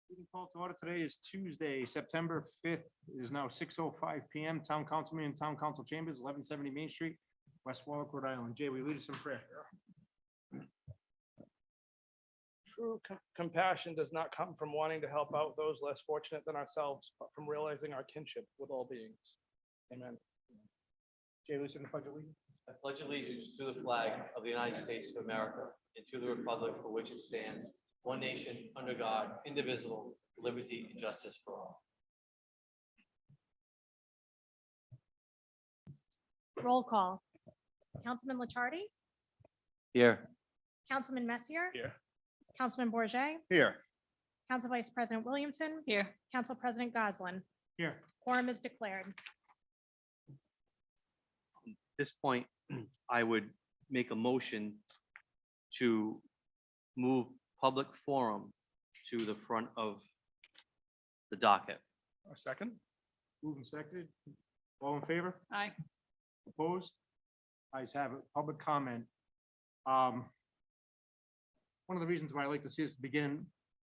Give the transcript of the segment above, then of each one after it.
Meeting call to order today is Tuesday, September 5th. It is now 6:05 PM. Town Council meeting, Town Council Chambers, 1170 Main Street, West Warwick, Rhode Island. Jay, will you lead us in prayer? True compassion does not come from wanting to help out those less fortunate than ourselves, but from realizing our kinship with all beings. Amen. Jay, listen to pledge allegiance. I pledge allegiance to the flag of the United States of America and to the republic for which it stands, one nation, under God, indivisible, with liberty and justice for all. Roll call. Councilman Lichardi, Here. Councilman Messier, Here. Councilman Bourget, Here. Council Vice President Williamson. Here. Council President Goslin. Here. Quorum is declared. At this point, I would make a motion to move public forum to the front of the docket. A second? Moving seconded. All in favor? Aye. Opposed? Ayes have it. Public comment. One of the reasons why I like to see us begin,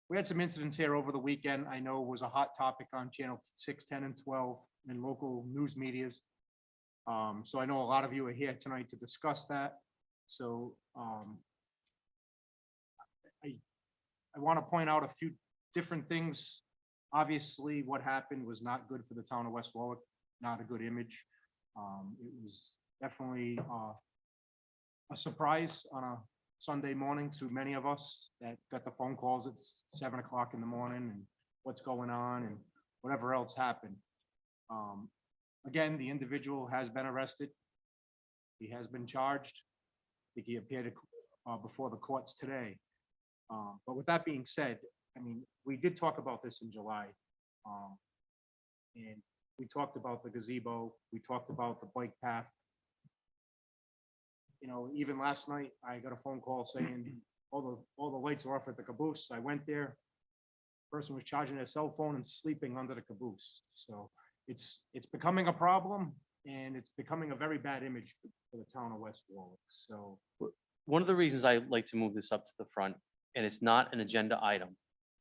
we had some incidents here over the weekend. I know it was a hot topic on channel 6, 10, and 12 and local news medias. So I know a lot of you are here tonight to discuss that. So I want to point out a few different things. Obviously, what happened was not good for the town of West Warwick, not a good image. It was definitely a surprise on a Sunday morning to many of us that got the phone calls at 7 o'clock in the morning and what's going on and whatever else happened. Again, the individual has been arrested. He has been charged. I think he appeared before the courts today. But with that being said, I mean, we did talk about this in July. And we talked about the gazebo. We talked about the bike path. You know, even last night, I got a phone call saying all the lights are off at the caboose. I went there. Person was charging their cell phone and sleeping under the caboose. So it's becoming a problem, and it's becoming a very bad image for the town of West Warwick. So One of the reasons I like to move this up to the front, and it's not an agenda item,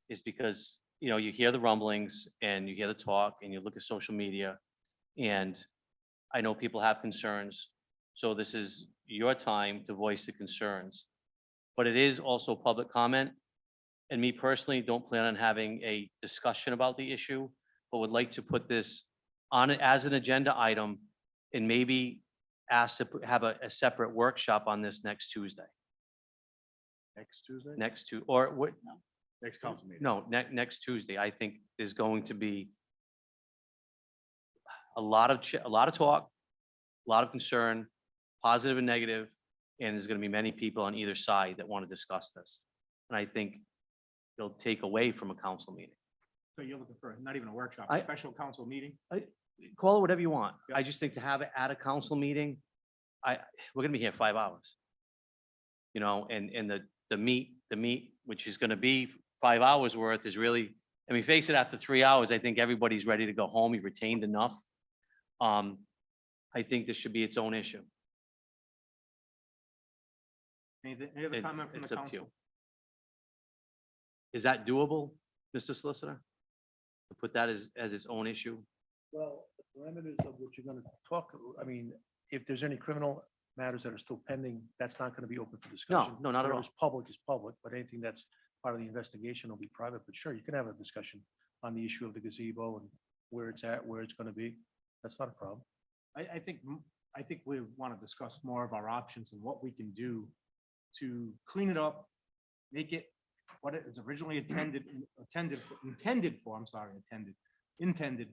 is because, you know, you hear the rumblings and you hear the talk and you look at social media, and I know people have concerns. So this is your time to voice the concerns. But it is also public comment. And me personally, don't plan on having a discussion about the issue, but would like to put this on it as an agenda item and maybe ask to have a separate workshop on this next Tuesday. next Tuesday, Or what? next council meeting. No, next Tuesday, I think is going to be a lot of talk, a lot of concern, positive and negative, and there's going to be many people on either side that want to discuss this. And I think it'll take away from a council meeting. So you're looking for not even a workshop, I- a special council meeting? Call it whatever you want. Yeah. I just think to have it at a council meeting, we're gonna be here 5 hours. You know, and the meat, which is gonna be 5 hours worth, is really, I mean, face it, after 3 hours, I think everybody's ready to go home. You've retained enough. I think this should be its own issue. Any other comment from It's the up to you. council? Is that doable, Mr. Solicitor? To put that as its own issue? Well, the parameters of what you're gonna talk, I mean, if there's any criminal matters that are still pending, that's not gonna be open for discussion. No, not at all. Whatever's public is public, but anything that's part of the investigation will be private. But sure, you can have a discussion on the issue of the gazebo and where it's at, where it's gonna be. That's not a problem. I think we want to discuss more of our options and what we can do to clean it up, make it what it was originally intended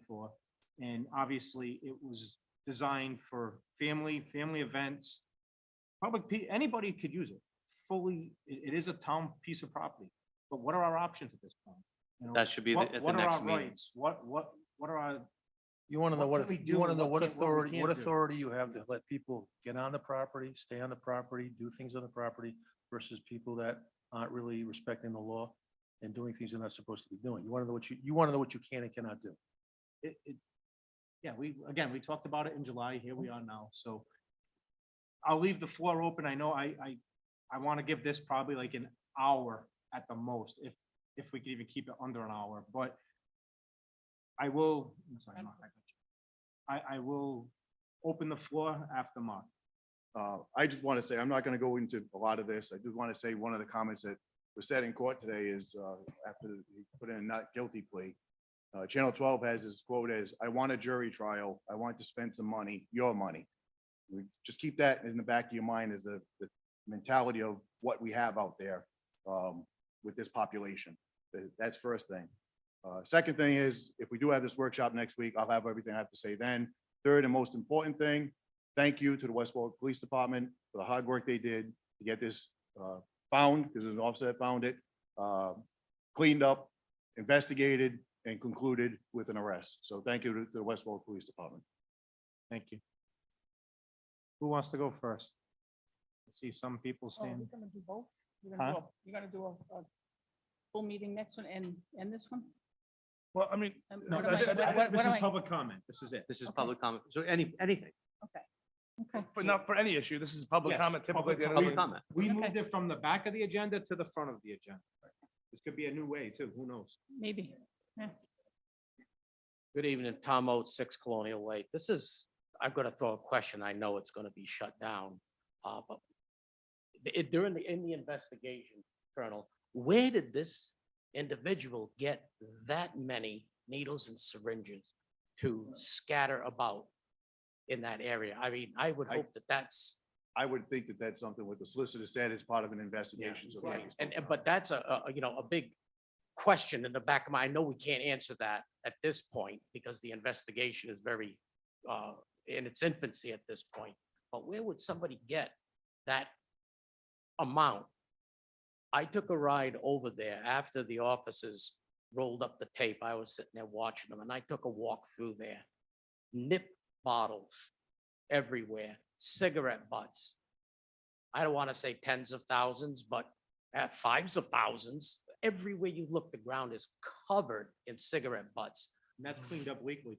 for. And obviously it was designed for family events. Anybody could use it fully. It is a town piece of property, but what are our options at this point? You know, That should be at the what are next our meeting. rights? What are our, You wanna know What what, can we you do wanna and know what what can't- what we authority, what can't do? authority you have to let people get on the property, stay on the property, do things on the property versus people that aren't really respecting the law and doing things they're not supposed to be doing. You wanna know what you can and cannot do. yeah, we talked about it in July. Here we are now. So I'll leave the floor open. I know I want to give this probably like an hour at the most. if we could even keep it under an hour, but I will, I'm sorry, Mark, I got you. I will open the floor after Mark. I just want to say, I'm not going to go into a lot of this. I do want to say one of the comments that was said in court today is, after he put in a not guilty plea, Channel 12 has this quote as, "I want a jury trial. I want to spend some money, your money." We just keep that in the back of your mind as the mentality of what we have out there with this population. That's first thing. Second thing is, if we do have this workshop next week, I'll have everything I have to say then. Third and most important thing, thank you to the West Warwick Police Department for the hard work they did to get this found, because there's an officer that found it, cleaned up, investigated, and concluded with an arrest. So thank you to the West Warwick Police Department. Thank you. Who wants to go first? I see some people Oh, stand. we're gonna do both? Huh? You're gonna do a full meeting next one and this one? Well, I mean, No, What am this I- is what this am is I- public comment. This is it. This is Okay. public comment. So anything, Okay. but not for any issue. This is public Yes, comment typically. public at the end of public the- comment. We Okay. moved it from the back of the agenda to the front of the agenda. This could be a new way too. Who knows? Maybe. Good evening, Tom Oates, 6 Colonial Way. This is, I'm gonna throw a question. I know it's gonna be shut down. But during in the investigation, Colonel, where did this individual get that many needles and syringes to scatter about in that area? I mean, I would I- hope that that's, I would think that that's something what the solicitor said is part of an investigation. So right. But that's a big question in the back of my, I know we can't answer that at this point because the investigation is very, in its infancy at this point. But where would somebody get that amount? I took a ride over there after the officers rolled up the tape. I was sitting there watching them and I took a walk through there. Nip bottles everywhere, cigarette butts. I don't want to say tens of thousands, but at fives of thousands. Everywhere you look, the ground is covered in cigarette butts. And that's cleaned up weekly.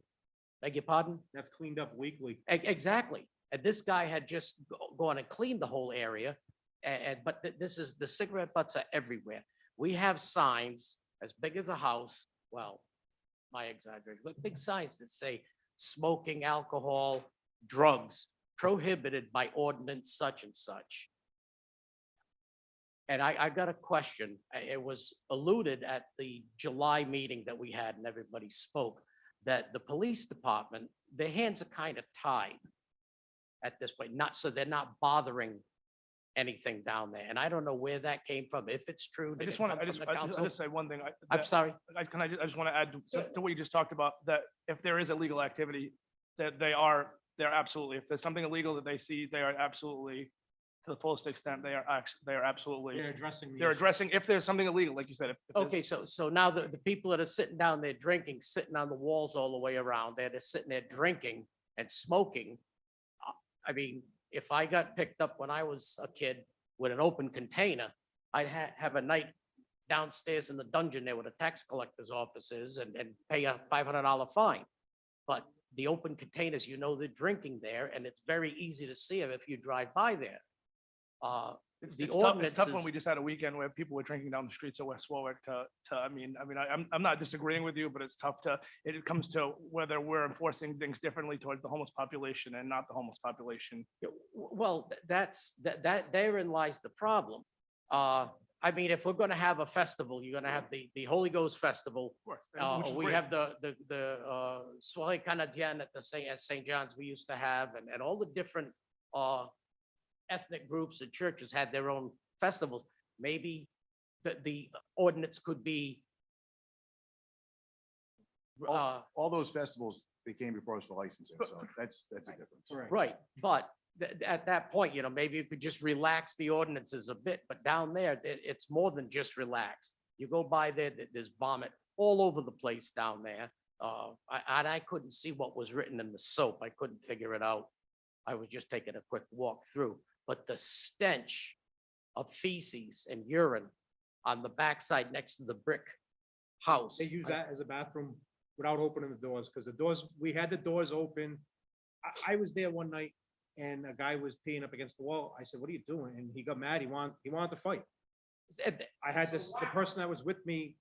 Beg your pardon? That's cleaned up weekly. Exactly. And this guy had just gone and cleaned the whole area. But this is, the cigarette butts are everywhere. We have signs as big as a house. Well, my exaggeration, but big signs that say smoking, alcohol, drugs prohibited by ordinance such and such. And I got a question. It was alluded at the July meeting that we had and everybody spoke that the police department, their hands are kind of tied at this point, not, so they're not bothering anything down there. And I don't know where that came from. If it's true. I did just it want come to, from the I'll council? just say one thing. I'm sorry. I just want to add to what you just talked about, that if there is illegal activity, that they're absolutely, if there's something illegal that they see, they are absolutely, to the fullest extent, they are absolutely, They're addressing. the they're issue. addressing, if there's something illegal, like you said. if there's- Okay, so now the people that are sitting down there drinking, sitting on the walls all the way around there, they're sitting there drinking and smoking. I mean, if I got picked up when I was a kid with an open container, I'd have a night downstairs in the dungeon there where the tax collector's office is and pay a $500 fine. But the open containers, you know, they're drinking there and it's very easy to see them if you drive by there. It's The tough, it's tough ordinances- when we just had a weekend where people were drinking down the streets of West Warwick I'm not disagreeing with you, but it's tough it comes to whether we're enforcing things differently towards the homeless population and not the homeless population. Well, therein lies the problem. I mean, if we're gonna have a festival, you're gonna have the Holy Ghost Festival. Of course, which is We great. have the Soirée Canadienne at the St. John's we used to have, and all the different ethnic groups and churches had their own festivals. Maybe the ordinance could be All those festivals, they came before us for licensing, so that's a difference. Correct. right, but at that point, you know, maybe you could just relax the ordinances a bit, but down there, it's more than just relaxed. You go by there, there's vomit all over the place down there. I couldn't see what was written in the soap. I couldn't figure it out. I was just taking a quick walk through, but the stench of feces and urine on the backside next to the brick house. They use that as a bathroom without opening the doors, because the doors, we had the doors open. I was there one night and a guy was peeing up against the wall. I said, "What are you doing?" And he got mad. He wanted to fight. I had the person that was with me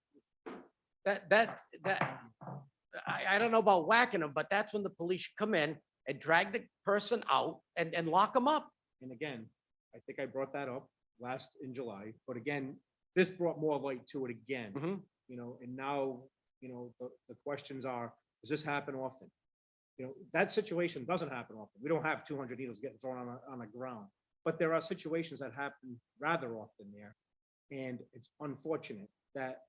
I don't know about whacking them, but that's when the police should come in and drag the person out and lock them up. And again, I think I brought that up in July, but again, this brought more light to it again. Mhm. You know, and now, you know, the questions are, does this happen often? You know, that situation doesn't happen often. We don't have 200 needles getting thrown on the ground, but there are situations that happen rather often there. And it's unfortunate that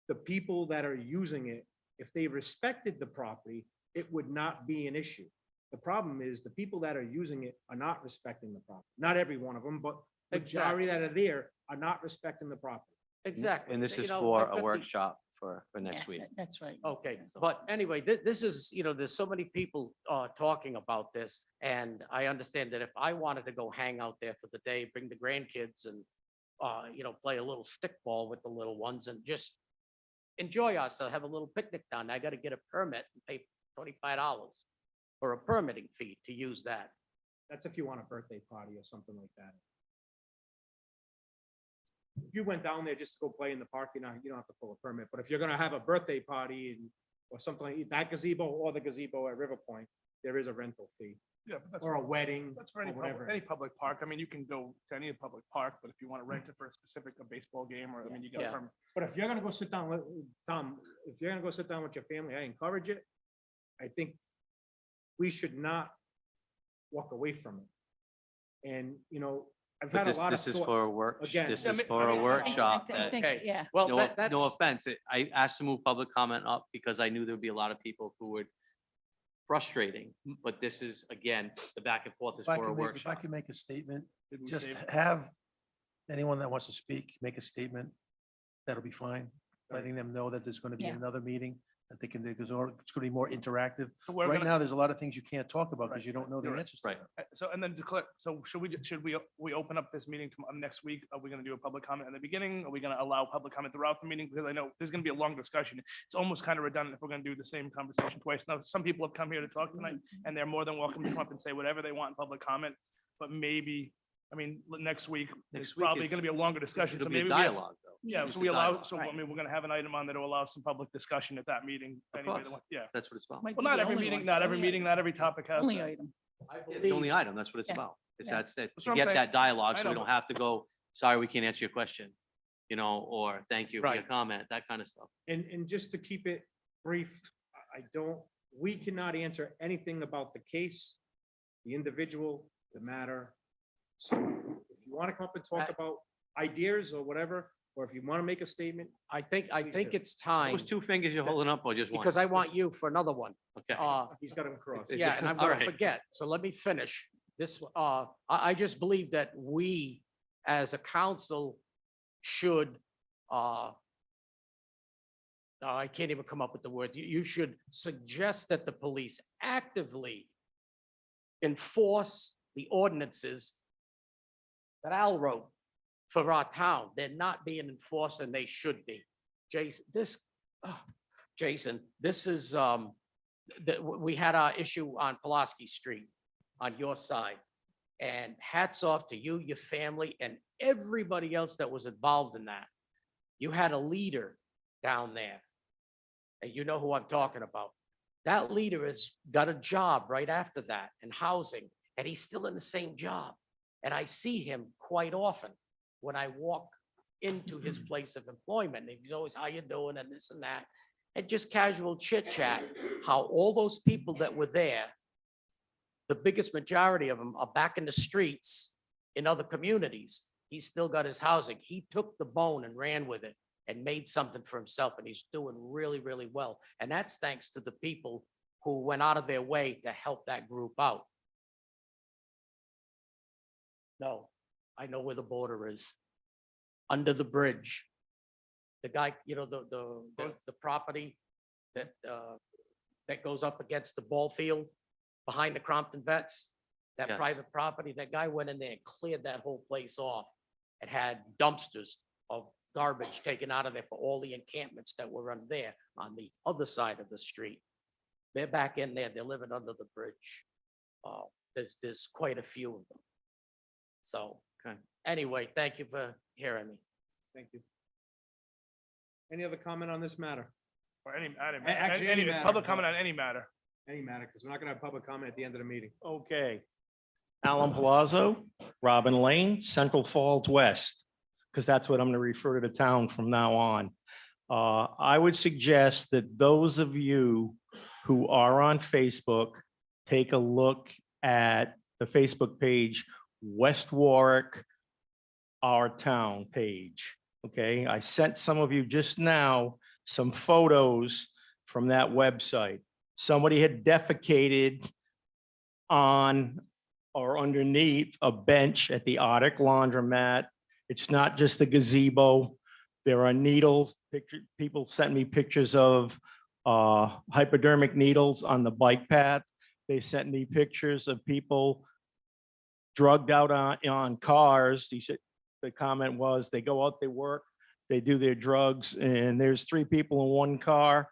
the people that are using it, if they respected the property, it would not be an issue. The problem is the people that are using it are not respecting the property. Not every one of them, but majority that are there are not respecting the property. Exactly. And this You is know, for I've got a the- workshop for next week. That's right. Okay, but anyway, this is, there's so many people talking about this. And I understand that if I wanted to go hang out there for the day, bring the grandkids and, play a little stickball with the little ones and just enjoy ourselves, have a little picnic down there, I got to get a permit and pay $25 for a permitting fee to use that. That's if you want a birthday party or something like that. If you went down there just to go play in the park, you don't have to pull a permit, but if you're gonna have a birthday party or something like that gazebo or the gazebo at River Point, there is a rental fee Yeah, but that's, or a wedding that's for or any whatever. public park. I mean, you can go to any public park, but if you want to rent it for a baseball game, or, I mean, you got Yeah. a permit. But if you're gonna go sit down, Tom, if you're gonna go sit down with your family, I encourage it. I think we should not walk away from it. And, I've But had a lot of this is for a thoughts. work, Again, this Yeah, is I mean, for a I workshop I that, think, Okay. yeah. Well, no, that's. no offense. I asked to move public comment up because I knew there'd be a lot of people who would frustrating, but this is, again, the back and forth is If I for a could make, if I workshop. could make a statement, Did we just save- have anyone that wants to speak, make a statement. That'll be fine. Letting them know that there's going to be Yeah. another meeting, that they can, it's going to be more interactive. So we're Right gonna- now, there's a lot of things you can't talk about because Right, you don't know the you're right, answers. to right. them. So, and then to click, so should we open up this meeting next week? Are we gonna do a public comment in the beginning? Are we gonna allow public comment throughout the meeting? Because I know there's gonna be a long discussion. It's almost kind of redundant if we're gonna do the same conversation twice. Now, some people have come here to talk tonight, and they're more than welcome to come up and say whatever they want in public comment. But maybe, I mean, next week, Next it's week probably is- gonna be a longer discussion. It'll So be a maybe we have- dialogue, though. Yeah, It's so a we allow, dialogue. so I mean, we're gonna have an item on that will allow some public discussion at that meeting. Of anyway, course. Yeah. That's what it's about. Might Well, be not the every only meeting, one. not every Only meeting, not every topic has. Only that. item. The only item, that's what it's Yeah. about. It's Yeah. that's That's to what I'm get saying. that dialogue, I so we know, don't but- have to go, sorry, we can't answer your question, or thank you for your Right. comment, that kind of stuff. And just to keep it brief, we cannot answer anything about the case, the individual, the matter. So if you want to come up and talk I- about ideas or whatever, or if you want to make a statement, I think Please do. it's time, Those two fingers you're holding up or just one? because I want you for another one. Okay. he's got them crossed. Is Yeah, it- and I'm all gonna right. forget, so let me finish. This, I just believe that we, as a council, should, I can't even come up with the word. You should suggest that the police actively enforce the ordinances that Al wrote for our town. They're not being enforced and they should be. Jason, this is, we had our issue on Pulaski Street on your side. And hats off to you, your family, and everybody else that was involved in that. You had a leader down there. And you know who I'm talking about. That leader has got a job right after that in housing, and he's still in the same job. And I see him quite often when I walk into his place of employment. And he's always, how you doing, and this and that. And just casual chit chat, how all those people that were there, the biggest majority of them are back in the streets in other communities. He's still got his housing. He took the bone and ran with it and made something for himself, and he's doing really, really well. And that's thanks to the people who went out of their way to help that group out. No, I know where the border is. Under the bridge. The guy, the property that, that goes up against the ball field behind the Crompton Vets, that Yes. private property, that guy went in there and cleared that whole place off. It had dumpsters of garbage taken out of there for all the encampments that were on there on the other side of the street. They're back in there. They're living under the bridge. There's quite a few of them. So, Okay. anyway, thank you for hearing me. Thank you. Any other comment on this matter? Or any, Actually, any it's matter, public but- comment on any matter. Any matter, because we're not gonna have public comment at the end of the meeting. Okay. Alan Palazzo, Robin Lane, Central Falls West, because that's what I'm going to refer to the town from now on. I would suggest that those of you who are on Facebook, take a look at the Facebook page, West Warwick, Our Town page. Okay, I sent some of you just now some photos from that website. Somebody had defecated on or underneath a bench at the Arctic laundromat. It's not just the gazebo. There are needles. People sent me pictures of hypodermic needles on the bike path. They sent me pictures of people drugged out on cars. He said, the comment was, they go out, they work, they do their drugs, and there's 3 people in one car.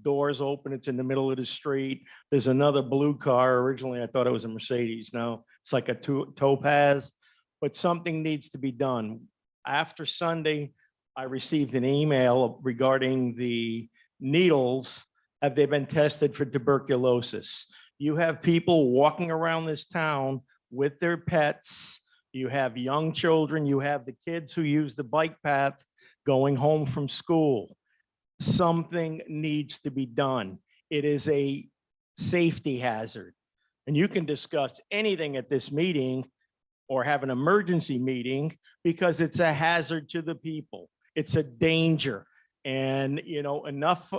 Doors open, it's in the middle of the street. There's another blue car. Originally, I thought it was a Mercedes. No, it's like a Topaz, but something needs to be done. After Sunday, I received an email regarding the needles. Have they been tested for tuberculosis? You have people walking around this town with their pets. You have young children. You have the kids who use the bike path going home from school. Something needs to be done. It is a safety hazard. And you can discuss anything at this meeting or have an emergency meeting because it's a hazard to the people. It's a danger. And, you know, enough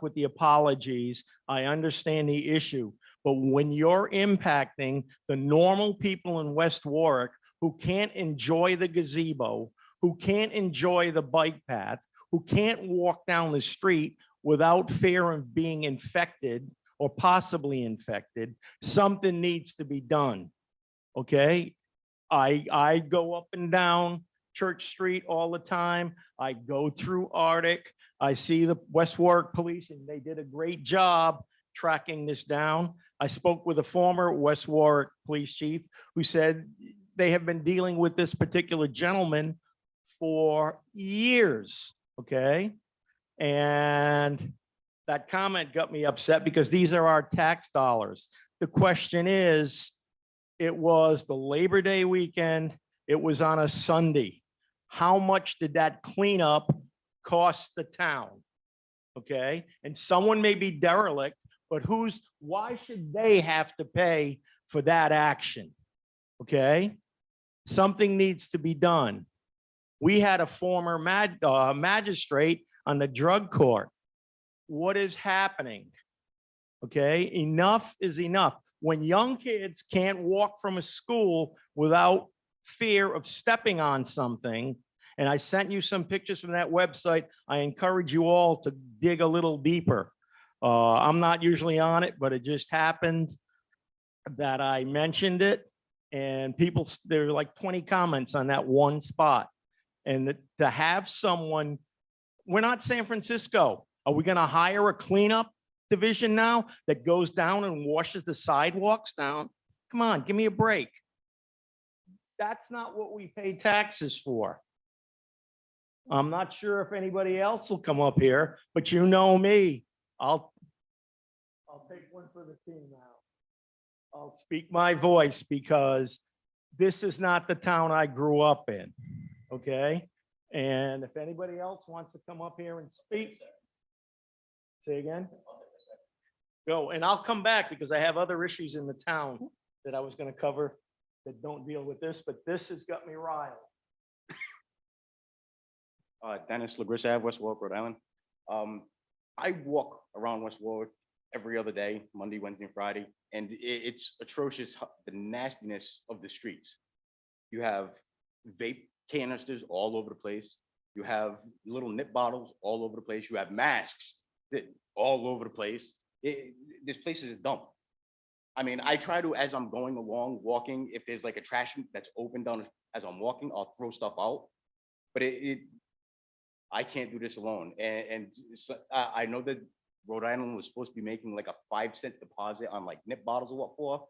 with the apologies. I understand the issue. But when you're impacting the normal people in West Warwick who can't enjoy the gazebo, who can't enjoy the bike path, who can't walk down the street without fear of being infected or possibly infected, something needs to be done. Okay? I go up and down Church Street all the time. I go through Arctic. I see the West Warwick Police, and they did a great job tracking this down. I spoke with a former West Warwick Police Chief who said they have been dealing with this particular gentleman for years. Okay. And that comment got me upset because these are our tax dollars. The question is, it was the Labor Day weekend. It was on a Sunday. How much did that cleanup cost the town? Okay. And someone may be derelict, but why should they have to pay for that action? Okay. Something needs to be done. We had a former magistrate on the drug court. What is happening? Okay, enough is enough. When young kids can't walk from a school without fear of stepping on something, and I sent you some pictures from that website, I encourage you all to dig a little deeper. I'm not usually on it, but it just happened that I mentioned it, and people, there were like 20 comments on that one spot. And to have someone, we're not San Francisco. Are we going to hire a cleanup division now that goes down and washes the sidewalks down? Come on, give me a break. That's not what we pay taxes for. I'm not sure if anybody else will come up here, but you know me. I'll take one for the team now. I'll speak my voice because this is not the town I grew up in. Okay, and if anybody else wants to come up here and speak, say again. Go, and I'll come back because I have other issues in the town that I was going to cover that don't deal with this, but this has got me riled. Dennis LaGris Ave, West Warwick, Rhode Island. I walk around West Warwick every other day, Monday, Wednesday, and Friday, and it's atrocious, the nastiness of the streets. You have vape canisters all over the place. You have little nip bottles all over the place. You have masks all over the place. This place is dumb. I mean, I try to, as I'm going along, walking, if there's like a trash that's open down as I'm walking, I'll throw stuff out. But I can't do this alone. And so, I know that Rhode Island was supposed to be making like a 5-cent deposit on like nip bottles or what for.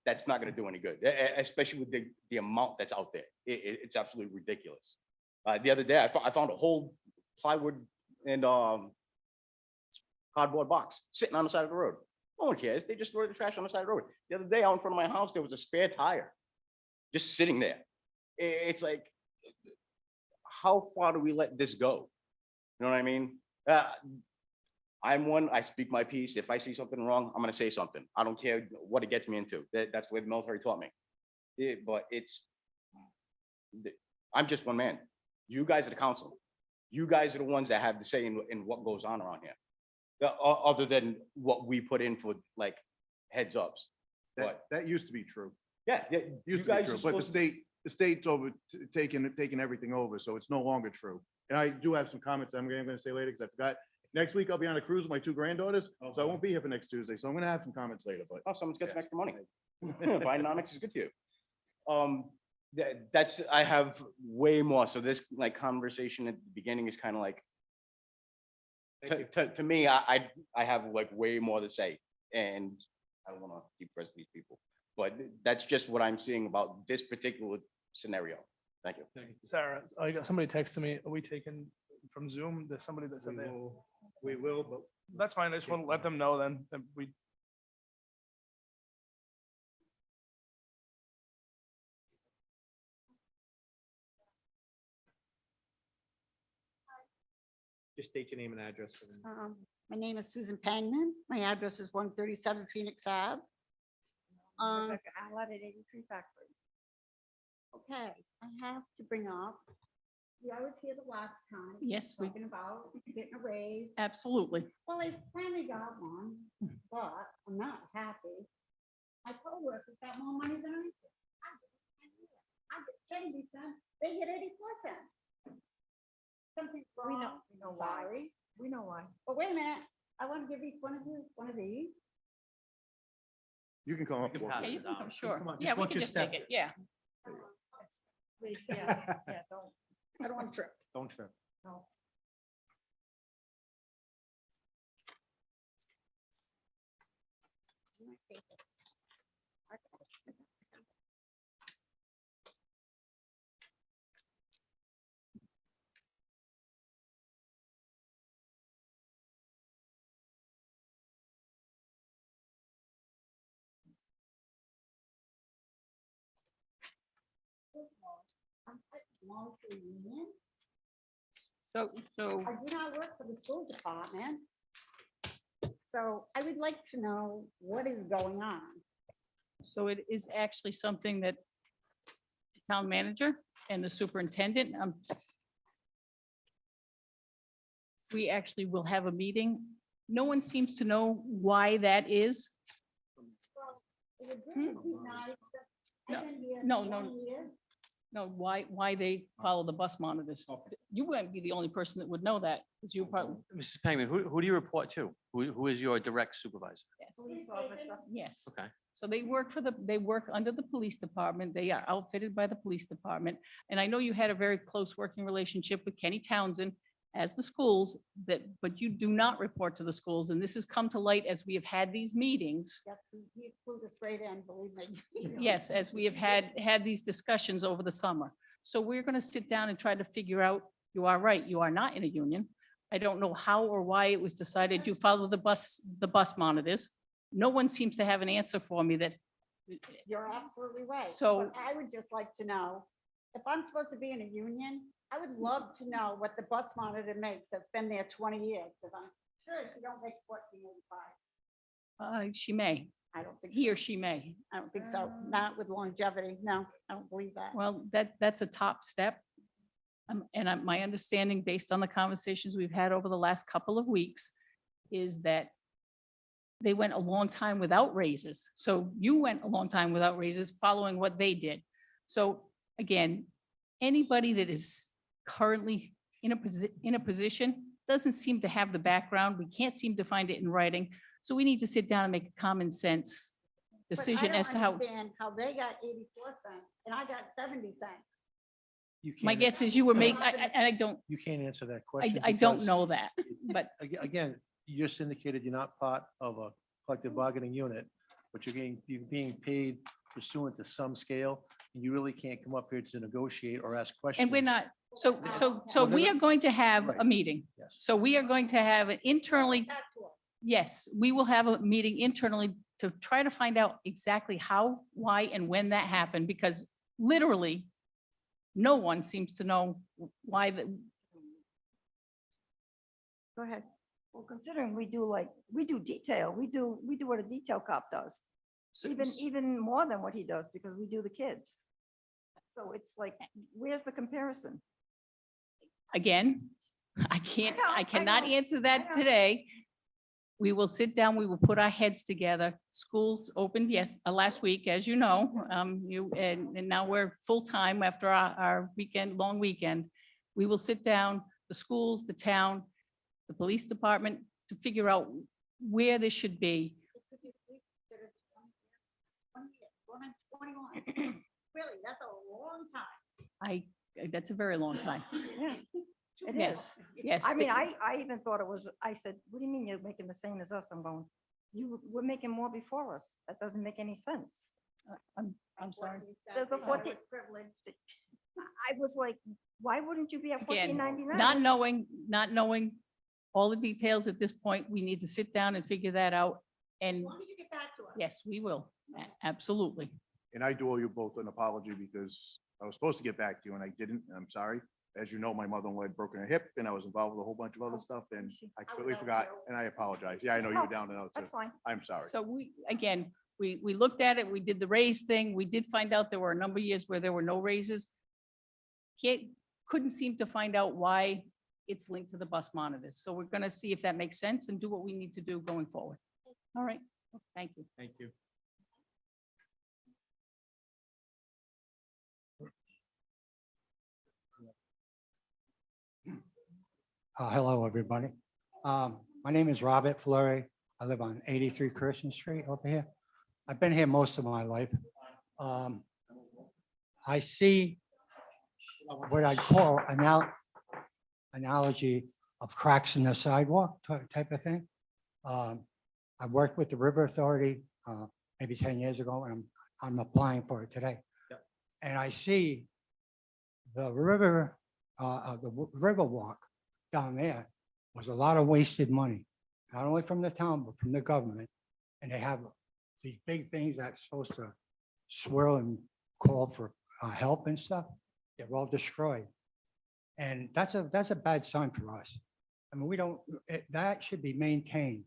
That's not going to do any good, especially with the amount that's out there. It's absolutely ridiculous. The other day, I found a whole plywood and cardboard box sitting on the side of the road. No one cares. They just throw the trash on the side of the road. The other day out in front of my house, there was a spare tire just sitting there. It's like, how far do we let this go? You know what I mean? I'm one, I speak my piece. If I see something wrong, I'm gonna say something. I don't care what it gets me into. That's the way the military taught me. But I'm just one man. You guys are the council. You guys are the ones that have the say in what goes on around here. Other than what we put in for like heads ups. But That used to be true. yeah, you Used to be guys true, are but supposed to. the state's taking everything over, so it's no longer true. And I do have some comments I'm gonna say later, because I forgot. Next week I'll be on a cruise with my 2 granddaughters, so I won't be here for next Tuesday, so I'm gonna have some comments later, but. Oh, someone's got some extra money. Bidenomics is good to you. That's, I have way more. So this like conversation at the beginning is kind of like, to me, I have like way more to say, and I don't want to depress these people, but that's just what I'm seeing about this particular scenario. Thank you. Sarah, I got somebody texted me, are we taking from Zoom? There's somebody that said that. We will, but That's fine. I just want to let them know then that we. Just state your name and address for them. My name is Susan Pangman. My address is 137 Phoenix Ave. Rebecca Allen at 83 Factory. Okay, I have to bring up, I was here the last time. Yes, we- Talking about getting a raise. Absolutely. Well, I finally got one, but I'm not happy. My coworkers got more money than I did. I get 70 cents, they get 84 cents. Something's We wrong. know- we know why. Sorry. We know why. But wait a minute, I want to give each one of you one of these. you can come up. can Walker. pass Yeah, you it can down. come, sure. Come on, Yeah, just we watch can your just take step. it. Yeah. Please, Yeah, don't. I don't want to trip. Don't trip. No. Belong to a union. So I do not work for the school department. So I would like to know what is going on. So it is actually something that the town manager and the superintendent, we actually will have a meeting. No one seems to know why that is. It would really be nice. I've been here No, no. 20 years. No, why they follow the bus monitors. You wouldn't be the only person that would know that, because you probably, Mrs. Pangman, who do you report to? Who is your direct supervisor? Police officer. yes. Okay. So they work under the police department. They are outfitted by the police department. And I know you had a very close working relationship with Kenny Townsend as the schools but you do not report to the schools. And this has come to light as we have had these meetings. Yes, he flew us right in, believe me. Yes, as we have had these discussions over the summer. So we're going to sit down and try to figure out, you are right, you are not in a union. I don't know how or why it was decided you follow the bus monitors. No one seems to have an answer for me that. You're absolutely right. So- But I would just like to know, if I'm supposed to be in a union, I would love to know what the bus monitor makes that's been there 20 years, because I'm sure you don't make 1485. She may, I don't think he or so. she may. I don't think so. Not with longevity. No, I don't believe that. Well, that's a top step. My understanding, based on the conversations we've had over the last couple of weeks, is that they went a long time without raises. So you went a long time without raises following what they did. So again, anybody that is currently in a position doesn't seem to have the background. We can't seem to find it in writing. So we need to sit down and make a common sense But I decision don't as to how. understand how they got 84 cents and I got 70 cents. You My can't- guess is you were making, I don't, You can't answer that question. I don't because, know that, but Again, you're syndicated, you're not part of a collective bargaining unit, but you're being paid pursuant to some scale. and you really can't come up here to negotiate or ask questions. And we're not, so Well, we then- are going to have Right. a meeting. Yes. So we are going to have it internally. Yes, we will have a meeting internally to try to find out exactly how, why, and when that happened, because literally no one seems to know why the, Go ahead. Well, considering we do detail, we do what a detail cop does. Even more than what he does because we do the kids. So it's like, where's the comparison? again, I I cannot know, answer I that know. today. We will sit down, we will put our heads together. Schools opened, yes, last week, as you know, and now we're full-time after our weekend, long weekend. We will sit down, the schools, the town, the police department, to figure out where this should be. Really, that's a long time. That's a very long time. Yeah, it Yes, is. yes. I mean, I even thought it was, I said, what do you mean you're making the same as us? I'm going, we're making more before us. That doesn't make any sense. I'm sorry. The 14 I was like, why wouldn't you be at Again, 14.99? not knowing all the details at this point, we need to sit down and figure that out. And As long as you get back to us. yes, we will. Absolutely. And I do owe you both an apology because I was supposed to get back to you and I didn't, and I'm sorry. As you know, my mother-in-law had broken her hip and I was involved with a whole bunch of other stuff and I completely forgot and I apologize. Yeah, I know you were down and out too. That's fine. I'm sorry. So we looked at it, we did the raise thing. We did find out there were a number of years where there were no raises. Couldn't seem to find out why it's linked to the bus monitors. So we're going to see if that makes sense and do what we need to do going forward. All right. Thank you. Thank you. Hello, everybody. My name is Robert Fleury. I live on 83 Christian Street over here. I've been here most of my life. I see what I call analogy of cracks in the sidewalk type of thing. I worked with the River Authority maybe 10 years ago, and I'm applying for it today. And I see the river walk down there was a lot of wasted money, not only from the town, but from the government. And they have these big things that's supposed to swirl and call for help and stuff. They're all destroyed. And that's a bad sign for us. I mean, that should be maintained.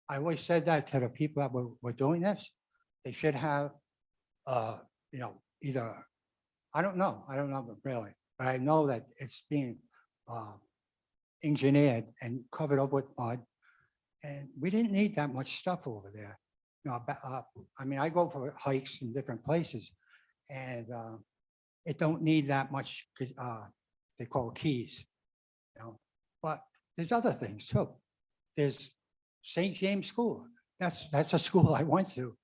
I always said that to the people that were doing this. They should have, either, I don't know really, but I know that it's being engineered and covered up with mud. And we didn't need that much stuff over there. I mean, I go for hikes in different places and it don't need that much, they call keys, but there's other things too. There's St. James School. That's a school I went to.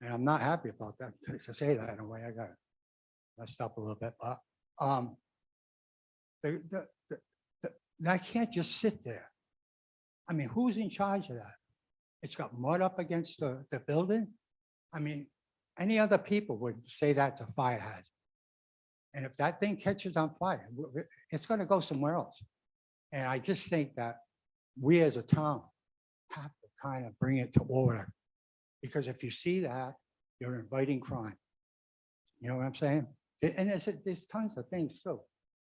And I'm not happy about that, to say that in a way. I got messed up a little bit, but that can't just sit there. I mean, who's in charge of that? It's got mud up against the building. I mean, any other people would say that's a fire hazard. And if that thing catches on fire, it's going to go somewhere else. And I just think that we as a town have to kind of bring it to order. Because if you see that, you're inviting crime. You know what I'm saying? And there's tons of things too.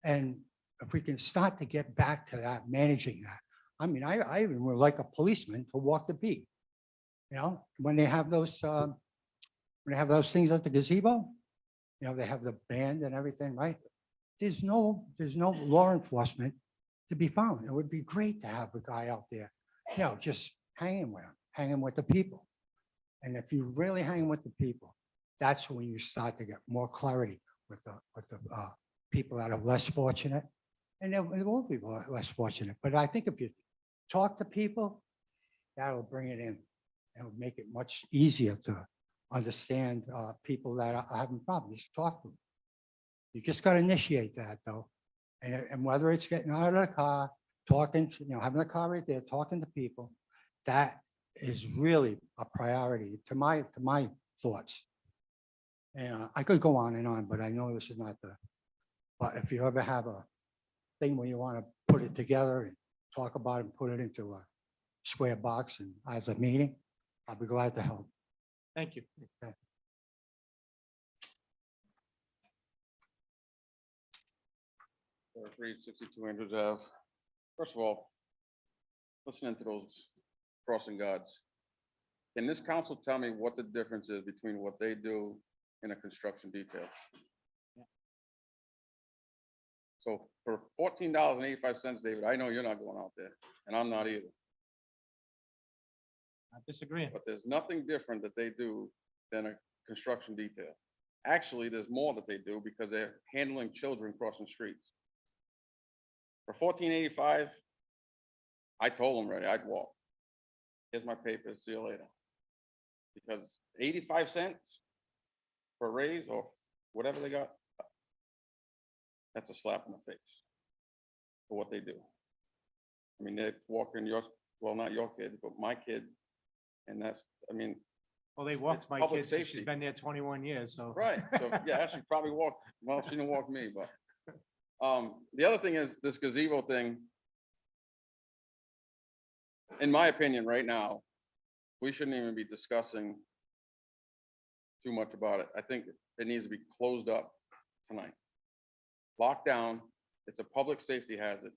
And if we can start to get back to that, managing that. I mean, I even would like a policeman to walk the beat. When they have those things at the gazebo, they have the band and everything, right? There's no law enforcement to be found. It would be great to have a guy out there, just hanging with the people. And if you really hang with the people, that's when you start to get more clarity with the people that are less fortunate. And there will be less fortunate. But I think if you talk to people, that'll bring it in. And it'll make it much easier to understand people that are having problems. Just talk to them. You just got to initiate that though. And whether it's getting out of the car, talking, having the car right there, talking to people, that is really a priority to my thoughts. And I could go on and on, but I know this is not but if you ever have a thing where you want to put it together and talk about it and put it into a square box and as a meeting, I'll be glad to help. Thank you. Okay. Read 62 Andrews Ave. First of all, listening to those crossing guards, can this council tell me what the difference is between what they do in a construction detail? So for $14.85, David, I know you're not going out there, and I'm not either. I disagree. But there's nothing different that they do than a construction detail. Actually, there's more that they do because they're handling children crossing streets. For $14.85, I told them already, I'd walk. Here's my papers, see you later. Because 85 cents for a raise or whatever they got, that's a slap in the face for what they do. I mean, they're walking your, well, not your kid, but my kid. And that's, I mean, Well, they walked It's my public kids, 'cause she's safety. been there 21 years, so. right, so, yeah, she probably walked, well, she didn't walk me, but. The other thing is this gazebo thing. In my opinion, right now, we shouldn't even be discussing too much about it. I think it needs to be closed up tonight. Locked down, it's a public safety hazard.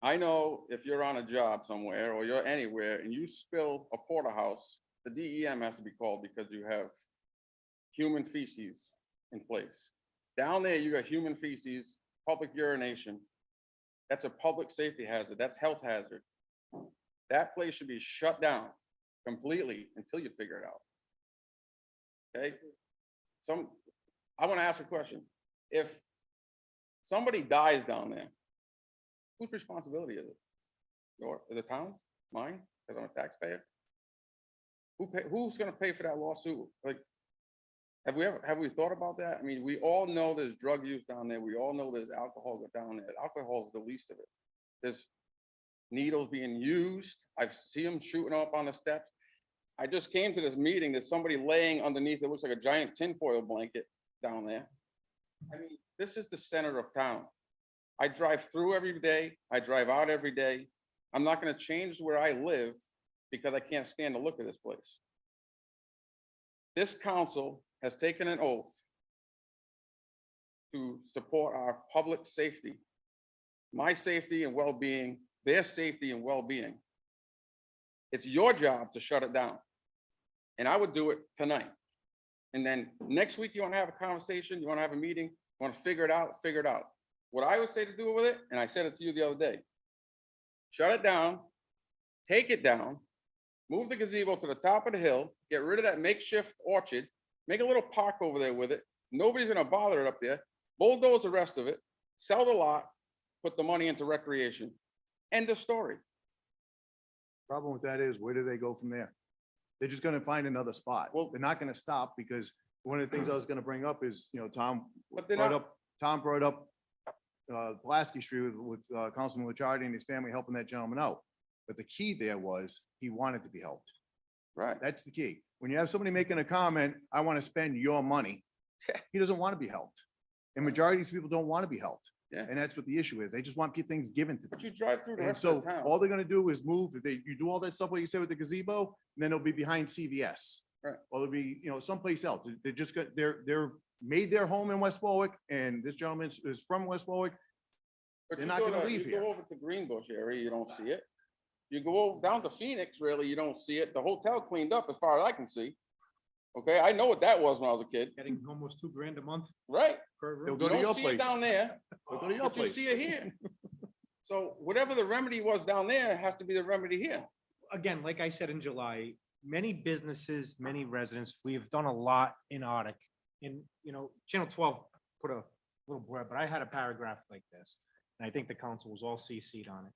I know if you're on a job somewhere or you're anywhere and you spill a porterhouse, the DEM has to be called because you have human feces in place. Down there, you got human feces, public urination. That's a public safety hazard. That's health hazard. That place should be shut down completely until you figure it out. Okay? I want to ask a question. If somebody dies down there, whose responsibility is it? Is it town's? Mine? Because I'm a taxpayer? Who's gonna pay for that lawsuit? Like, have we thought about that? I mean, we all know there's drug use down there. We all know there's alcohol down there. Alcohol is the least of it. There's needles being used. I've seen them shooting up on the steps. I just came to this meeting. There's somebody laying underneath. It looks like a giant tinfoil blanket down there. I mean, this is the center of town. I drive through every day. I drive out every day. I'm not gonna change where I live because I can't stand the look of this place. This council has taken an oath to support our public safety, my safety and well-being, their safety and well-being. It's your job to shut it down. And I would do it tonight. And then next week, you wanna have a conversation, you wanna have a meeting, you wanna figure it out, figure it out. What I would say to do with it, and I said it to you the other day, shut it down, take it down, move the gazebo to the top of the hill, get rid of that makeshift orchard, make a little park over there with it. Nobody's gonna bother it up there. Bulldoze the rest of it, sell the lot, put the money into recreation. End of story. Problem with that is, where do they go from there? They're just gonna find another spot. Well- They're not gonna stop because one of the things I was gonna bring up is, Tom But they're brought not, up, Pulaski Street with Councilman Lichardi and his family helping that gentleman out. But the key there was, he wanted to be helped. right, That's the key. When you have somebody making a comment, I want to spend your money, he doesn't want to be helped. And majority of these people don't want to be helped. Yeah. And that's what the issue is. They just want things given to them. but you drive through the And rest of so the town. all they're gonna do is move, if you do all that stuff, like you said with the gazebo, then it'll be behind CVS. Right. Or it'll be, someplace else. They just got, they're made their home in West Warwick, and this gentleman is from West Warwick. But They're you not go gonna to- leave you here. go over to Greenbush area, you don't see it. You go down to Phoenix, really, you don't see it. The hotel cleaned up as far as I can see. Okay, I know what that was when I was a kid, Getting almost $2,000 a month right? per They'll room. go You to your don't see it place. down there, They'll go to your but you place. see it here. So whatever the remedy was down there has to be the remedy here. Again, like I said in July, many businesses, many residents, we have done a lot in Arctic. And, Channel 12 put a little blurb, but I had a paragraph like this, and I think the council was all CC'd on it.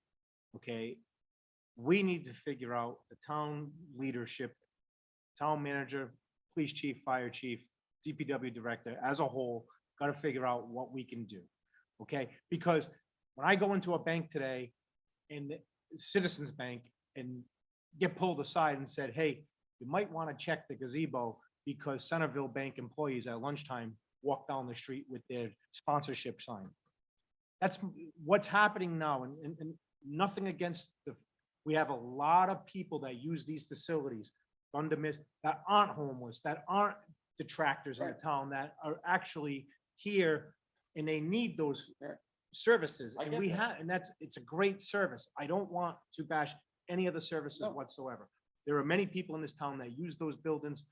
Okay? We need to figure out the town leadership, town manager, police chief, fire chief, DPW director, as a whole, got to figure out what we can do. Okay? Because when I go into a bank today, in Citizens Bank, and get pulled aside and said, hey, you might want to check the gazebo because Centerville Bank employees at lunchtime walk down the street with their sponsorship sign. That's what's happening now, and nothing against we have a lot of people that use these facilities, that aren't homeless, that aren't detractors in the town, that are actually here and they need those services. I And get we that. have, and it's a great service. I don't want to bash any of the services No. whatsoever. There are many people in this town that use those buildings